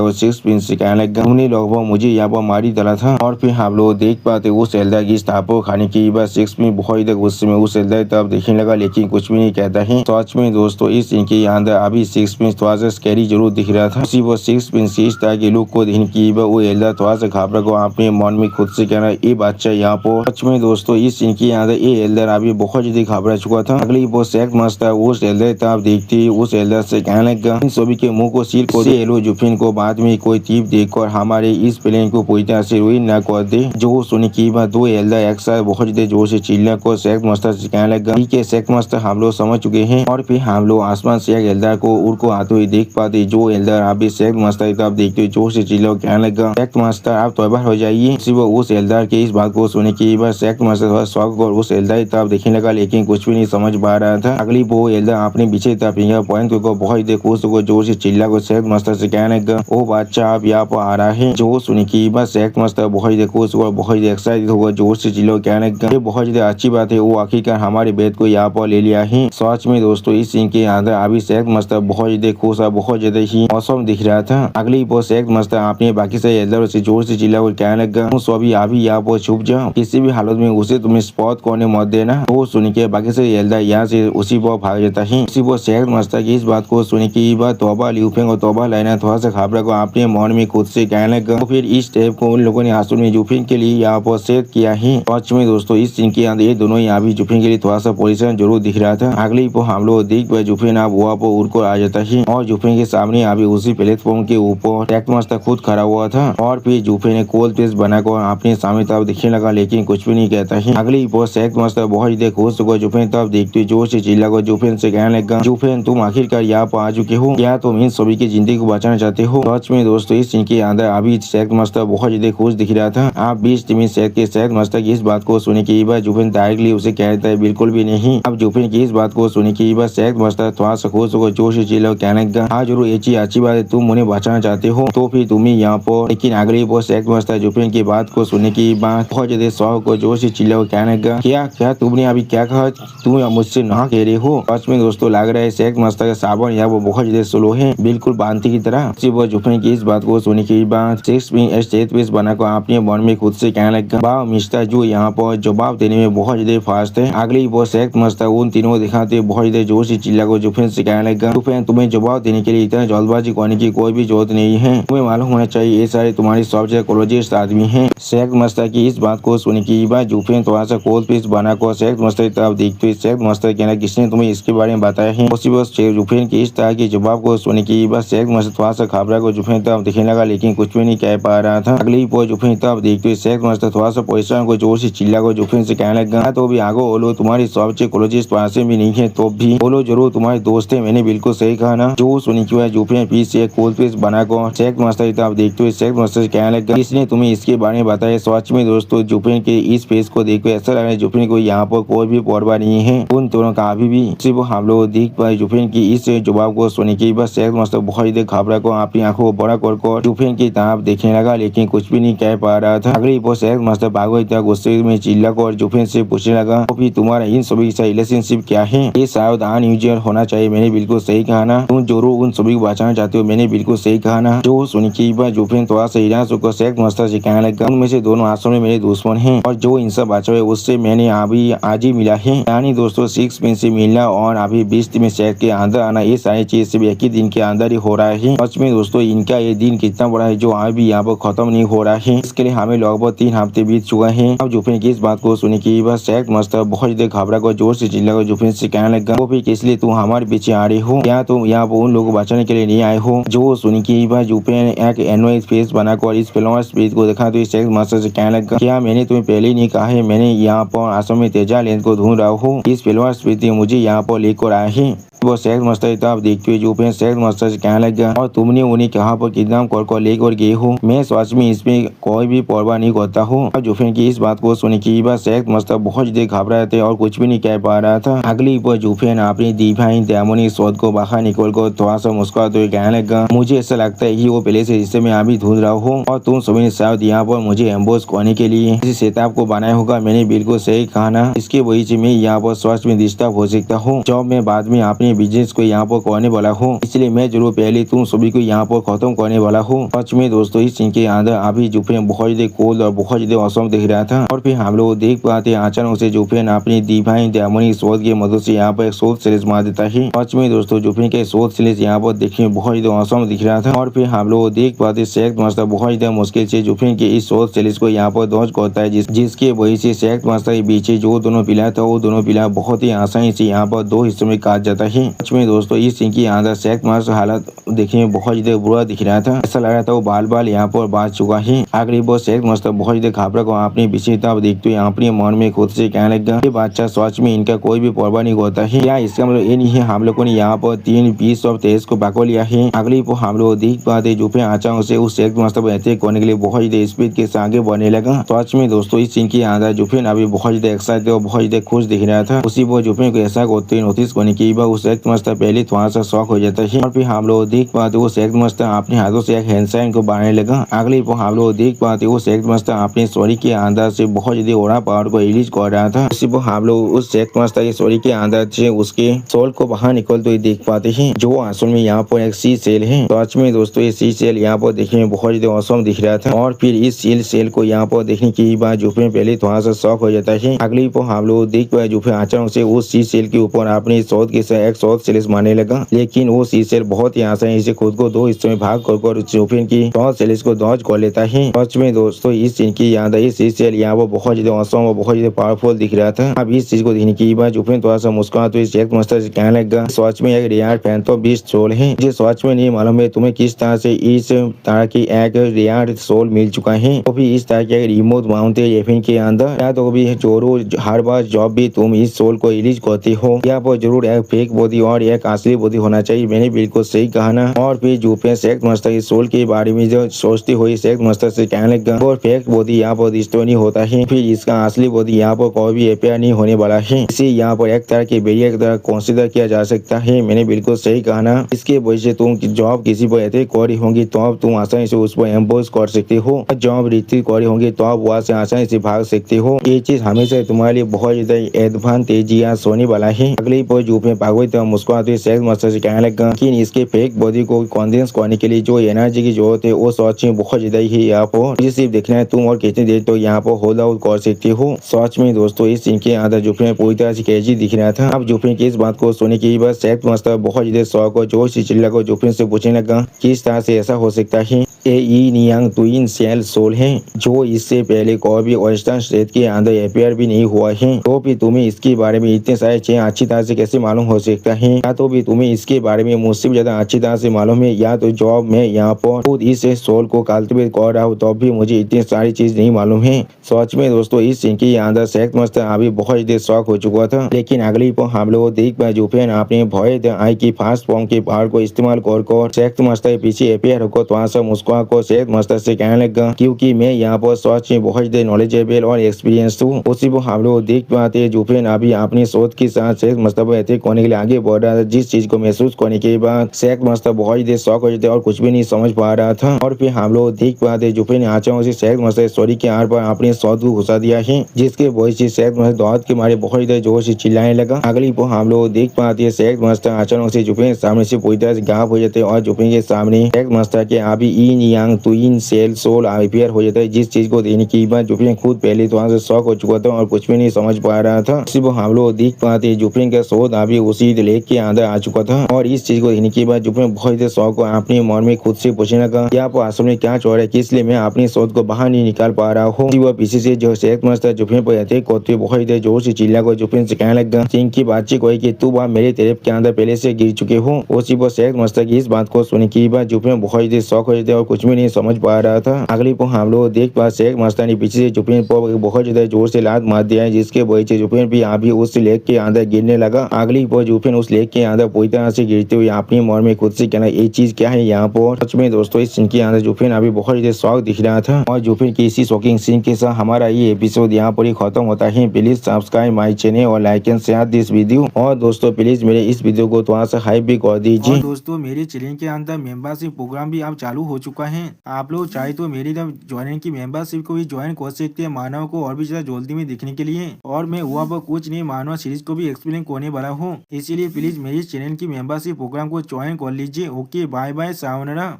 वो 6 पिंस से कहने लगा उन्हें लोग मुझे यहाँ पर मारी डाला था। और फिर हम लोग देख पाते उस एल्डर की थापा खाने की बाद 6 पिंस बहुत देर गुस्से में उस एल्डर तरफ देखने लगा लेकिन कुछ भी नहीं कहता है। सच में दोस्तों इस सीन के अंदर अभी 6 पिंस थोड़ा सा स्कैरी जरूर दिख रहा था। उसी वो 6 पिंस इस तरह के लुक को देखने की वो एल्डर थोड़ा सा घबरा को अपने मन में खुद से कहना ये बच्चा यहाँ पर। सच में दोस्तों इस सीन के अंदर ये एल्डर अभी बहुत ज्यादा घबरा चुका था। अगली वो सेक्ट मास्टर उस एल्डर तरफ देखते उस एल्डर से कहने लगा इन सभी के मुंह को सील कर दे जुफिन को बाद में कोई तीप देखकर हमारे इस प्लेन को पूरी तरह से रुइन न कर दे। जो सुनी की बात दो एल्डर एक साथ बहुत ज्यादा जोर से चिल्ला को सेक्ट मास्टर से कहने लगा ठीक है सेक्ट मास्टर हम लोग समझ चुके हैं। और फिर हम लोग आसमान से एक एल्डर को उड़ को आते हुए देख पाते जो एल्डर अभी सेक्ट मास्टर की तरफ देखते हुए जोर से चिल्ला कहने लगा सेक्ट मास्टर आप तौबा हो जाइए। वो उस एल्डर के इस बात को सुने की बात सेक्ट मास्टर थोड़ा शौक और उस एल्डर की तरफ देखने लगा लेकिन कुछ भी नहीं समझ पा रहा था। अगली वो एल्डर अपने पीछे तरफ फिंगर पॉइंट को बहुत देर खुश को जोर से चिल्ला को सेक्ट मास्टर से कहने लगा ओ बच्चा आप यहाँ पर आ रहा है। जो सुनी की बात सेक्ट मास्टर बहुत देर खुश और बहुत देर एक्साइटेड होगा जोर से चिल्ला कहने लगा ये बहुत ज्यादा अच्छी बात है वो आखिरकार हमारे बेद को यहाँ पर ले लिया है। सच में दोस्तों इस सीन के अंदर अभी सेक्ट मास्टर बहुत ज्यादा खुश और बहुत ज्यादा ही मौसम दिख रहा था। अगली वो सेक्ट मास्टर अपने बाकी से एल्डर से जोर से चिल्ला और कहने लगा सभी अभी यहाँ पर छुप जाओ किसी भी हालत में उसे तुम्हें स्पॉट करने मत देना। वो सुन के बाकी से एल्डर यहाँ से उसी पर भाग जाता है। उसी वो सेक्ट मास्टर की इस बात को सुन की बात तौबा ल्यूफेंग और तौबा लाइना थोड़ा सा घबरा को अपने मन में खुद से कहने लगा। तो फिर इस स्टेप को उन लोगों ने आंसू में जुफिन के लिए यहाँ पर सेट किया है। सच में दोस्तों इस सीन के अंदर ये दोनों यहाँ भी जुफिन के लिए थोड़ा सा परेशान जरूर जरूर दिख रहा था। अगले ही हम लोग देख पाए जुफेन अब वहाँ पर उड़कर आ जाता है और जुफेन के सामने अभी उसी प्लेटफॉर्म के ऊपर टैक्ट मास्टर खुद खड़ा हुआ था और फिर जुफेन ने कोल्ड पेस्ट बनाकर अपने सामने तब दिखने लगा, लेकिन कुछ भी नहीं कहता है। अगले ही टैक्ट मास्टर बहुत ही खुश होकर जुफेन तब देखते जोर से चिल्लाकर जुफेन से कहने लगा, जुफेन तुम आखिरकार यहाँ पर आ चुके हो, क्या तुम इन सभी की जिंदगी को बचाना चाहते हो? सच में दोस्तों इस सीन के अंदर अभी टैक्ट मास्टर बहुत ज्यादा खुश दिख रहा था। आप बीच में टैक्ट मास्टर की इस बात को सुने की बाद जुफेन डायरेक्टली उसे कहता है बिल्कुल भी नहीं। अब जुफेन की इस बात को सुने की बाद टैक्ट मास्टर थोड़ा सा खुश होकर जोर से चिल्ला कहने लगा, हाँ जरूर ये अच्छी बात है, तुम उन्हें बचाना चाहते हो तो फिर तुम ही यहाँ पर। लेकिन अगले टैक्ट मास्टर जुफेन की बात को सुनने की बाद बहुत ज्यादा शौक को जोर से चिल्ला कहने लगा, क्या क्या तुमने अभी क्या कहा, तुम मुझसे ना कह रहे हो? सच में दोस्तों लग रहा है टैक्ट मास्टर का साबन या वो बहुत ज्यादा स्लो है, बिल्कुल बांती की तरह। वो जुफेन की इस बात को सुनने के बाद स्टेट पीस बनाकर अपने मन में खुद से कहने लगा, वाह मिस्टर जो यहाँ पर जवाब देने में बहुत ज्यादा फास्ट है। अगले ही टैक्ट मास्टर उन तीनों दिखाते बहुत ज्यादा जोर से चिल्लाकर जुफेन से कहने लगा, जुफेन तुम्हें जवाब देने के लिए इतना जल्दबाजी करने की कोई भी जरूरत नहीं है, तुम्हें मालूम होना चाहिए ये सारे तुम्हारी सबसे क्लोजेस्ट आदमी हैं। टैक्ट मास्टर की इस बात को सुनने के बाद जुफेन थोड़ा सा कोल्ड पीस बनाकर टैक्ट मास्टर की तरफ देखते टैक्ट मास्टर कहना, किसने तुम्हें इसके बारे में बताया है? उसी वक्त जुफेन के इस तरह के जवाब को सुनने के बाद टैक्ट मास्टर थोड़ा सा घबरा कर जुफेन तरफ दिखने लगा, लेकिन कुछ भी नहीं कह पा रहा था। अगले ही जुफेन तरफ देखते टैक्ट मास्टर थोड़ा सा परेशान को जोर से चिल्लाकर जुफेन से कहने लगा, तो भी आगो बोलो तुम्हारी सबसे क्लोजेस्ट पासे भी नहीं है तो भी बोलो जरूर तुम्हारे दोस्त है, मैंने बिल्कुल सही कहा ना? जो सुनी की जुफेन पीस से कोल्ड पीस बनाकर टैक्ट मास्टर की तरफ देखते हुए टैक्ट मास्टर से कहने लगा, किसने तुम्हें इसके बारे में बताया? सच में दोस्तों जुफेन के इस फेस को देखकर ऐसा लग रहा है जुफेन को यहाँ पर कोई भी परवाह नहीं है उन दोनों का अभी भी। सिर्फ हम लोग देख पाए जुफेन की इस जवाब को सुनने के बाद टैक्ट मास्टर बहुत ही घबरा कर अपनी आंखों को बड़ा कर जुफेन की तरफ देखने लगा, लेकिन कुछ भी नहीं कह पा रहा था। अगले टैक्ट मास्टर भागो इतना गुस्से में चिल्लाकर जुफेन से पूछने लगा, तो फिर तुम्हारा इन सभी का रिलेशनशिप क्या है? ये शायद अनयूजुअल होना चाहिए, मैंने बिल्कुल सही कहा ना? तुम जरूर उन सभी को बचाना चाहते हो, मैंने बिल्कुल सही कहा ना? जो सुन के बाद जुफेन थोड़ा सा निराश होकर टैक्ट मास्टर से कहने लगा, उनमें से दोनों आंसू में मेरे दुश्मन हैं और जो इनसे बचा है उससे मैंने अभी आज ही मिला है। यानी दोस्तों 6 पिन से मिलना और अभी 20 में शहर के अंदर आना, ये सारी चीज सिर्फ एक ही दिन के अंदर ही हो रहा है। सच में दोस्तों इनका ये दिन कितना बड़ा है जो अभी यहाँ पर खत्म नहीं हो रहा है। इसके लिए हमें लगभग 3 हफ्ते बीत चुका है। अब जुफेन की इस बात को सुने के बाद टैक्ट मास्टर बहुत ज्यादा घबरा कर जोर से चिल्लाकर जुफेन से कहने लगा, वो फिर किस लिए तुम हमारे पीछे आ रहे हो? क्या तुम यहाँ पर उन लोगों को बचाने के लिए नहीं आए हो? जो सुने के बाद जुफेन एक एनोइज फेस बनाकर इस फ्लावर स्पीच को देखा तो टैक्ट मास्टर से कहने लगा, क्या मैंने तुम्हें पहले ही नहीं कहा है मैंने यहाँ पर आसम में तेजा लेंस को ढूंढ रहा हूँ, इस फ्लावर स्पीच मुझे यहाँ पर लेकर आए हैं। वो टैक्ट मास्टर तब देखते हुए जुफेन टैक्ट मास्टर से कहने लगा, और तुमने उन्हें कहाँ पर किडनैप कर लेकर गए हो? मैं सच में इसमें कोई भी परवाह नहीं करता हूँ। और जुफेन की इस बात को सुने के बाद टैक्ट मास्टर बहुत ज्यादा घबरा थे और कुछ भी नहीं कह पा रहा था। अगली बार जुफेन अपनी डिवाइन डेमोनिक शोध को बाहर निकल कर थोड़ा सा मुस्कुराते हुए कहने लगा, मुझे ऐसा लगता है कि वो पहले से जिससे मैं अभी ढूंढ रहा हूँ और तुम सभी ने शायद यहाँ पर मुझे एम्बोस करने के लिए किसी सेटअप को बनाया होगा, मैंने बिल्कुल सही कहा ना? इसके वजह से मैं यहाँ पर स्वास्थ्य में डिस्टर्ब हो सकता हूँ जब मैं बाद में अपने बिजनेस को यहाँ पर करने वाला हूँ, इसलिए मैं जरूर पहले तुम सभी को यहाँ पर खत्म करने वाला हूँ। सच में दोस्तों इस सीन के अंदर अभी जुफेन बहुत ज्यादा कोल्ड और बहुत ज्यादा औसम दिख रहा था और फिर हम लोग देख पाते अचानक से जुफेन अपनी डिवाइन डेमोनिक शोध की मदद से यहाँ पर एक शोध सीरीज मार देता है। सच में दोस्तों जुफेन के शोध सीरीज यहाँ पर देखने में बहुत ज्यादा औसम दिख रहा था और फिर हम लोग देख पाते टैक्ट मास्टर बहुत ज्यादा मुश्किल से जुफेन के इस शोध सीरीज को यहाँ पर डॉज करता है, जिसके वजह से टैक्ट मास्टर के पीछे जो दोनों पिला था वो दोनों पिला बहुत ही आसानी से यहाँ पर 2 हिस्सों में काट जाता है। सच में दोस्तों इस सीन के अंदर टैक्ट मास्टर हालत देखने में बहुत ज्यादा बुरा दिख रहा था, ऐसा लग रहा था वो बाल बाल यहाँ पर बात चुका है। आखिरी बार टैक्ट मास्टर बहुत ज्यादा घबरा कर अपनी विशेषता देखते हुए अपने मन में खुद से कहने लगा, ये बादशाह सच में इनका कोई भी परवाह नहीं होता है क्या? इसका मतलब ये नहीं है हम लोगों ने यहाँ पर 3 पीस ऑफ तेज को पकड़ लिया है। अगली पर हम लोग देख पाते जुफेन अचानक से उस टैक्ट मास्टर पर अटैक करने के लिए बहुत ज्यादा स्पीड के आगे बढ़ने लगा। सच में दोस्तों इस सीन के अंदर जुफेन अभी बहुत ज्यादा एक्साइटेड और बहुत ज्यादा खुश दिख रहा था। उसी पर जुफेन को ऐसा करते नोटिस करने के बाद उस टैक्ट मास्टर पहले थोड़ा सा शॉक हो जाता है और फिर हम लोग देख पाते वो टैक्ट मास्टर अपने हाथों से एक हैंड साइन को बनाने लगा। अगले पर हम लोग देख पाते वो टैक्ट मास्टर अपने शरीर के अंदर से बहुत ज्यादा ओरा पावर को रिलीज कर रहा था। उसी पर हम लोग उस टैक्ट मास्टर के शरीर के अंदर से उसके सोल को बाहर निकलते हुए देख पाते हैं, जो असल में यहाँ पर एक सी सेल है। सच में दोस्तों ये सी सेल यहाँ पर देखने में बहुत ज्यादा औसम दिख रहा था और फिर इस सेल को यहाँ पर देखने के बाद जुफेन पहले थोड़ा सा शॉक हो जाता है। अगली पर हम लोग देख पाए जुफेन अचानक से उस सी सेल के ऊपर अपने शोध के साथ एक शॉर्ट सेल्स मारने लगा, लेकिन वो सीसेल बहुत ही आसानी से खुद को दो हिस्सों में भाग कर जोफिन की शॉर्ट सेल्स को डॉज कर लेता है। सच में दोस्तों इस चीज की याद है, सीसेल यहाँ पर बहुत ज्यादा औसम और बहुत ज्यादा पावरफुल दिख रहा था। अब इस चीज को देखने की बाद जोफिन थोड़ा सा मुस्कुरा तो इस एक मस्टर से कहने लगा, सच में एक रेयर फैंटम बीस्ट सोल है। मुझे सच में नहीं मालूम है तुम्हें किस तरह से इस तरह की एक रेयर सोल मिल चुका है, वो भी इस तरह के रिमोट माउंटेन एफिन के अंदर। या तो भी जोरो हर बार जब भी तुम इस सोल को रिलीज करते हो, या पर जरूर एक फेक बॉडी और एक असली बॉडी होना चाहिए। मैंने बिल्कुल सही कहा ना। और फिर जोफिन सेक्स मास्टर इस सोल के बारे में जो सोचती हुई सेक्स मास्टर से कहने लगा, और फेक बॉडी यहाँ पर डिस्ट्रॉय नहीं होता है, फिर इसका असली बॉडी यहाँ पर कोई भी अपेयर नहीं होने वाला है। इसे यहाँ पर एक तरह के बैरियर की तरह कंसीडर किया जा सकता है। मैंने बिल्कुल सही कहा ना। इसके वजह से तुम जॉब किसी पर अटैक कर रही होंगी तो अब तुम आसानी से उस पर एम्बोस कर सकते हो, जॉब रिट्रीट कर रही होंगी तो आप वहाँ से आसानी से भाग सकते हो। ये चीज हमेशा तुम्हारे लिए बहुत ज्यादा एडवांटेजियस होने वाला है। अगली पर जूप में भागवत तो मुस्कुराते सेक्स मास्टर से कहने लगा कि इसके फेक बॉडी को कॉन्डेंस करने के लिए जो एनर्जी की जरूरत है वो सच में बहुत ज्यादा ही यहाँ पर। मुझे सिर्फ देखना है तुम और कितनी देर तो यहाँ पर होल्ड आउट कर सकते हो। सच में दोस्तों इस सीन के अंदर जूप में पूरी तरह से क्रेजी दिख रहा था। अब जूप की इस बात को सुनने के बाद सेक्स मास्टर बहुत ज्यादा शौक और जोश से चिल्ला को जूप से पूछने लगा, किस तरह से ऐसा हो सकता है। ये नियांग ट्विन सेल सोल है जो इससे पहले कोई भी वेस्टर्न स्टेट के अंदर अपेयर भी नहीं हुआ है, तो भी तुम्हें इसके बारे में इतने सारे चीजें अच्छी तरह से कैसे मालूम हो सकता है। या तो भी तुम्हें इसके बारे में मुझसे भी ज्यादा अच्छी तरह से मालूम है, या तो जॉब में यहाँ पर खुद इस सोल को कल्टिवेट कर रहा हूँ तो भी मुझे इतनी सारी चीज नहीं मालूम है। सच में दोस्तों इस सीन के अंदर सेक्स मास्टर अभी बहुत ज्यादा शौक हो चुका था। लेकिन अगली पर हम लोग देख पाए जूफिन अपने भय आई की फास्ट फॉर्म के पावर को इस्तेमाल कर सेक्स मास्टर के पीछे अपेयर होकर थोड़ा सा मुस्कुरा को सेक्स मास्टर से कहने लगा, क्योंकि मैं यहाँ पर सच में बहुत ज्यादा नॉलेजेबल और एक्सपीरियंस हूँ। उसी को हम लोग देख पाते हैं जूफिन अभी अपनी सोच के साथ सेक्स मास्टर पर अटैक करने के लिए आगे बढ़ रहा था, जिस चीज को महसूस करने के बाद सेक्स मास्टर बहुत ज्यादा शॉक हो जाते और कुछ भी नहीं समझ पा रहा था। और फिर हम लोग देख पाते जूफिन ने अचानक से सेक्स मास्टर सॉरी के आड़ पर अपने शॉट को घुसा दिया है, जिसके वजह से सेक्स मास्टर दौड़ के मारे बहुत ज्यादा जोर से चिल्लाने लगा। अगली पर हम लोग देख पाते हैं सेक्स मास्टर अचानक से जूफिन के सामने से पूरी तरह से गायब हो जाते हैं और जूफिन के सामने सेक्स मास्टर के अभी इन यांग ट्विन सेल सोल अपेयर हो जाता है, जिस चीज को देखने की बाद जूफिन खुद पहले तो से शॉक हो चुका था और कुछ भी नहीं समझ पा रहा था। सिर्फ हम लोग देख पाते हैं जूफिन का शोध अभी उसी लेक के अंदर आ चुका था और इस चीज को देखने के बाद जूफिन बहुत ज्यादा शौक को अपने मन में खुद से पूछने लगा कि आप असल में क्या चाह रहे हैं, इसलिए मैं अपनी शोध को बाहर नहीं निकाल पा रहा हूँ। वह पीछे से जो सेक्स मास्टर जूफिन पर अटैक करते बहुत ज्यादा जोर से चिल्ला को जूफिन से कहने लगा, सिंह की बातचीत कोई कि तू वहाँ मेरे तरफ के अंदर पहले से गिर चुके हो। उसी पर सेक्स मास्टर की इस बात को सुनने के बाद जूफिन बहुत ज्यादा शौक हो जाते और कुछ भी नहीं समझ पा रहा था। अगली पर हम लोग देख पा सेक्स मास्टर ने पीछे से जूफिन पर बहुत ज्यादा जोर से लात मार दिया है, जिसके वजह से जूफिन भी अभी उस लेक के अंदर गिरने लगा। अगली पर जूफिन उस लेक के अंदर पूरी तरह से गिरते हुए अपने मन में खुद से कहना ये चीज क्या है यहाँ पर। सच में दोस्तों इस सीन के अंदर जूफिन अभी बहुत ज्यादा शौक दिख रहा था और जूफिन की इसी शॉकिंग सीन के साथ हमारा ये एपिसोड यहाँ पर ही खत्म होता है। प्लीज सब्सक्राइब माई चैनल और like and share this video. और दोस्तों प्लीज मेरे इस वीडियो को थोड़ा सा हाइप भी कर दीजिए। दोस्तों मेरे चैनल के अंदर मेंबरशिप प्रोग्राम भी अब चालू हो चुका है। आप लोग चाहे तो मेरी ज्वाइनिंग की मेंबरशिप को भी ज्वाइन कर सकते हैं मानव को और भी ज्यादा जल्दी में देखने के लिए। और मैं वहाँ पर कुछ नहीं मानव सीरीज को भी एक्सप्लेन करने वाला हूँ, इसीलिए प्लीज मेरी चैनल की मेंबरशिप प्रोग्राम को ज्वाइन कर लीजिए। Okay bye bye sayonara.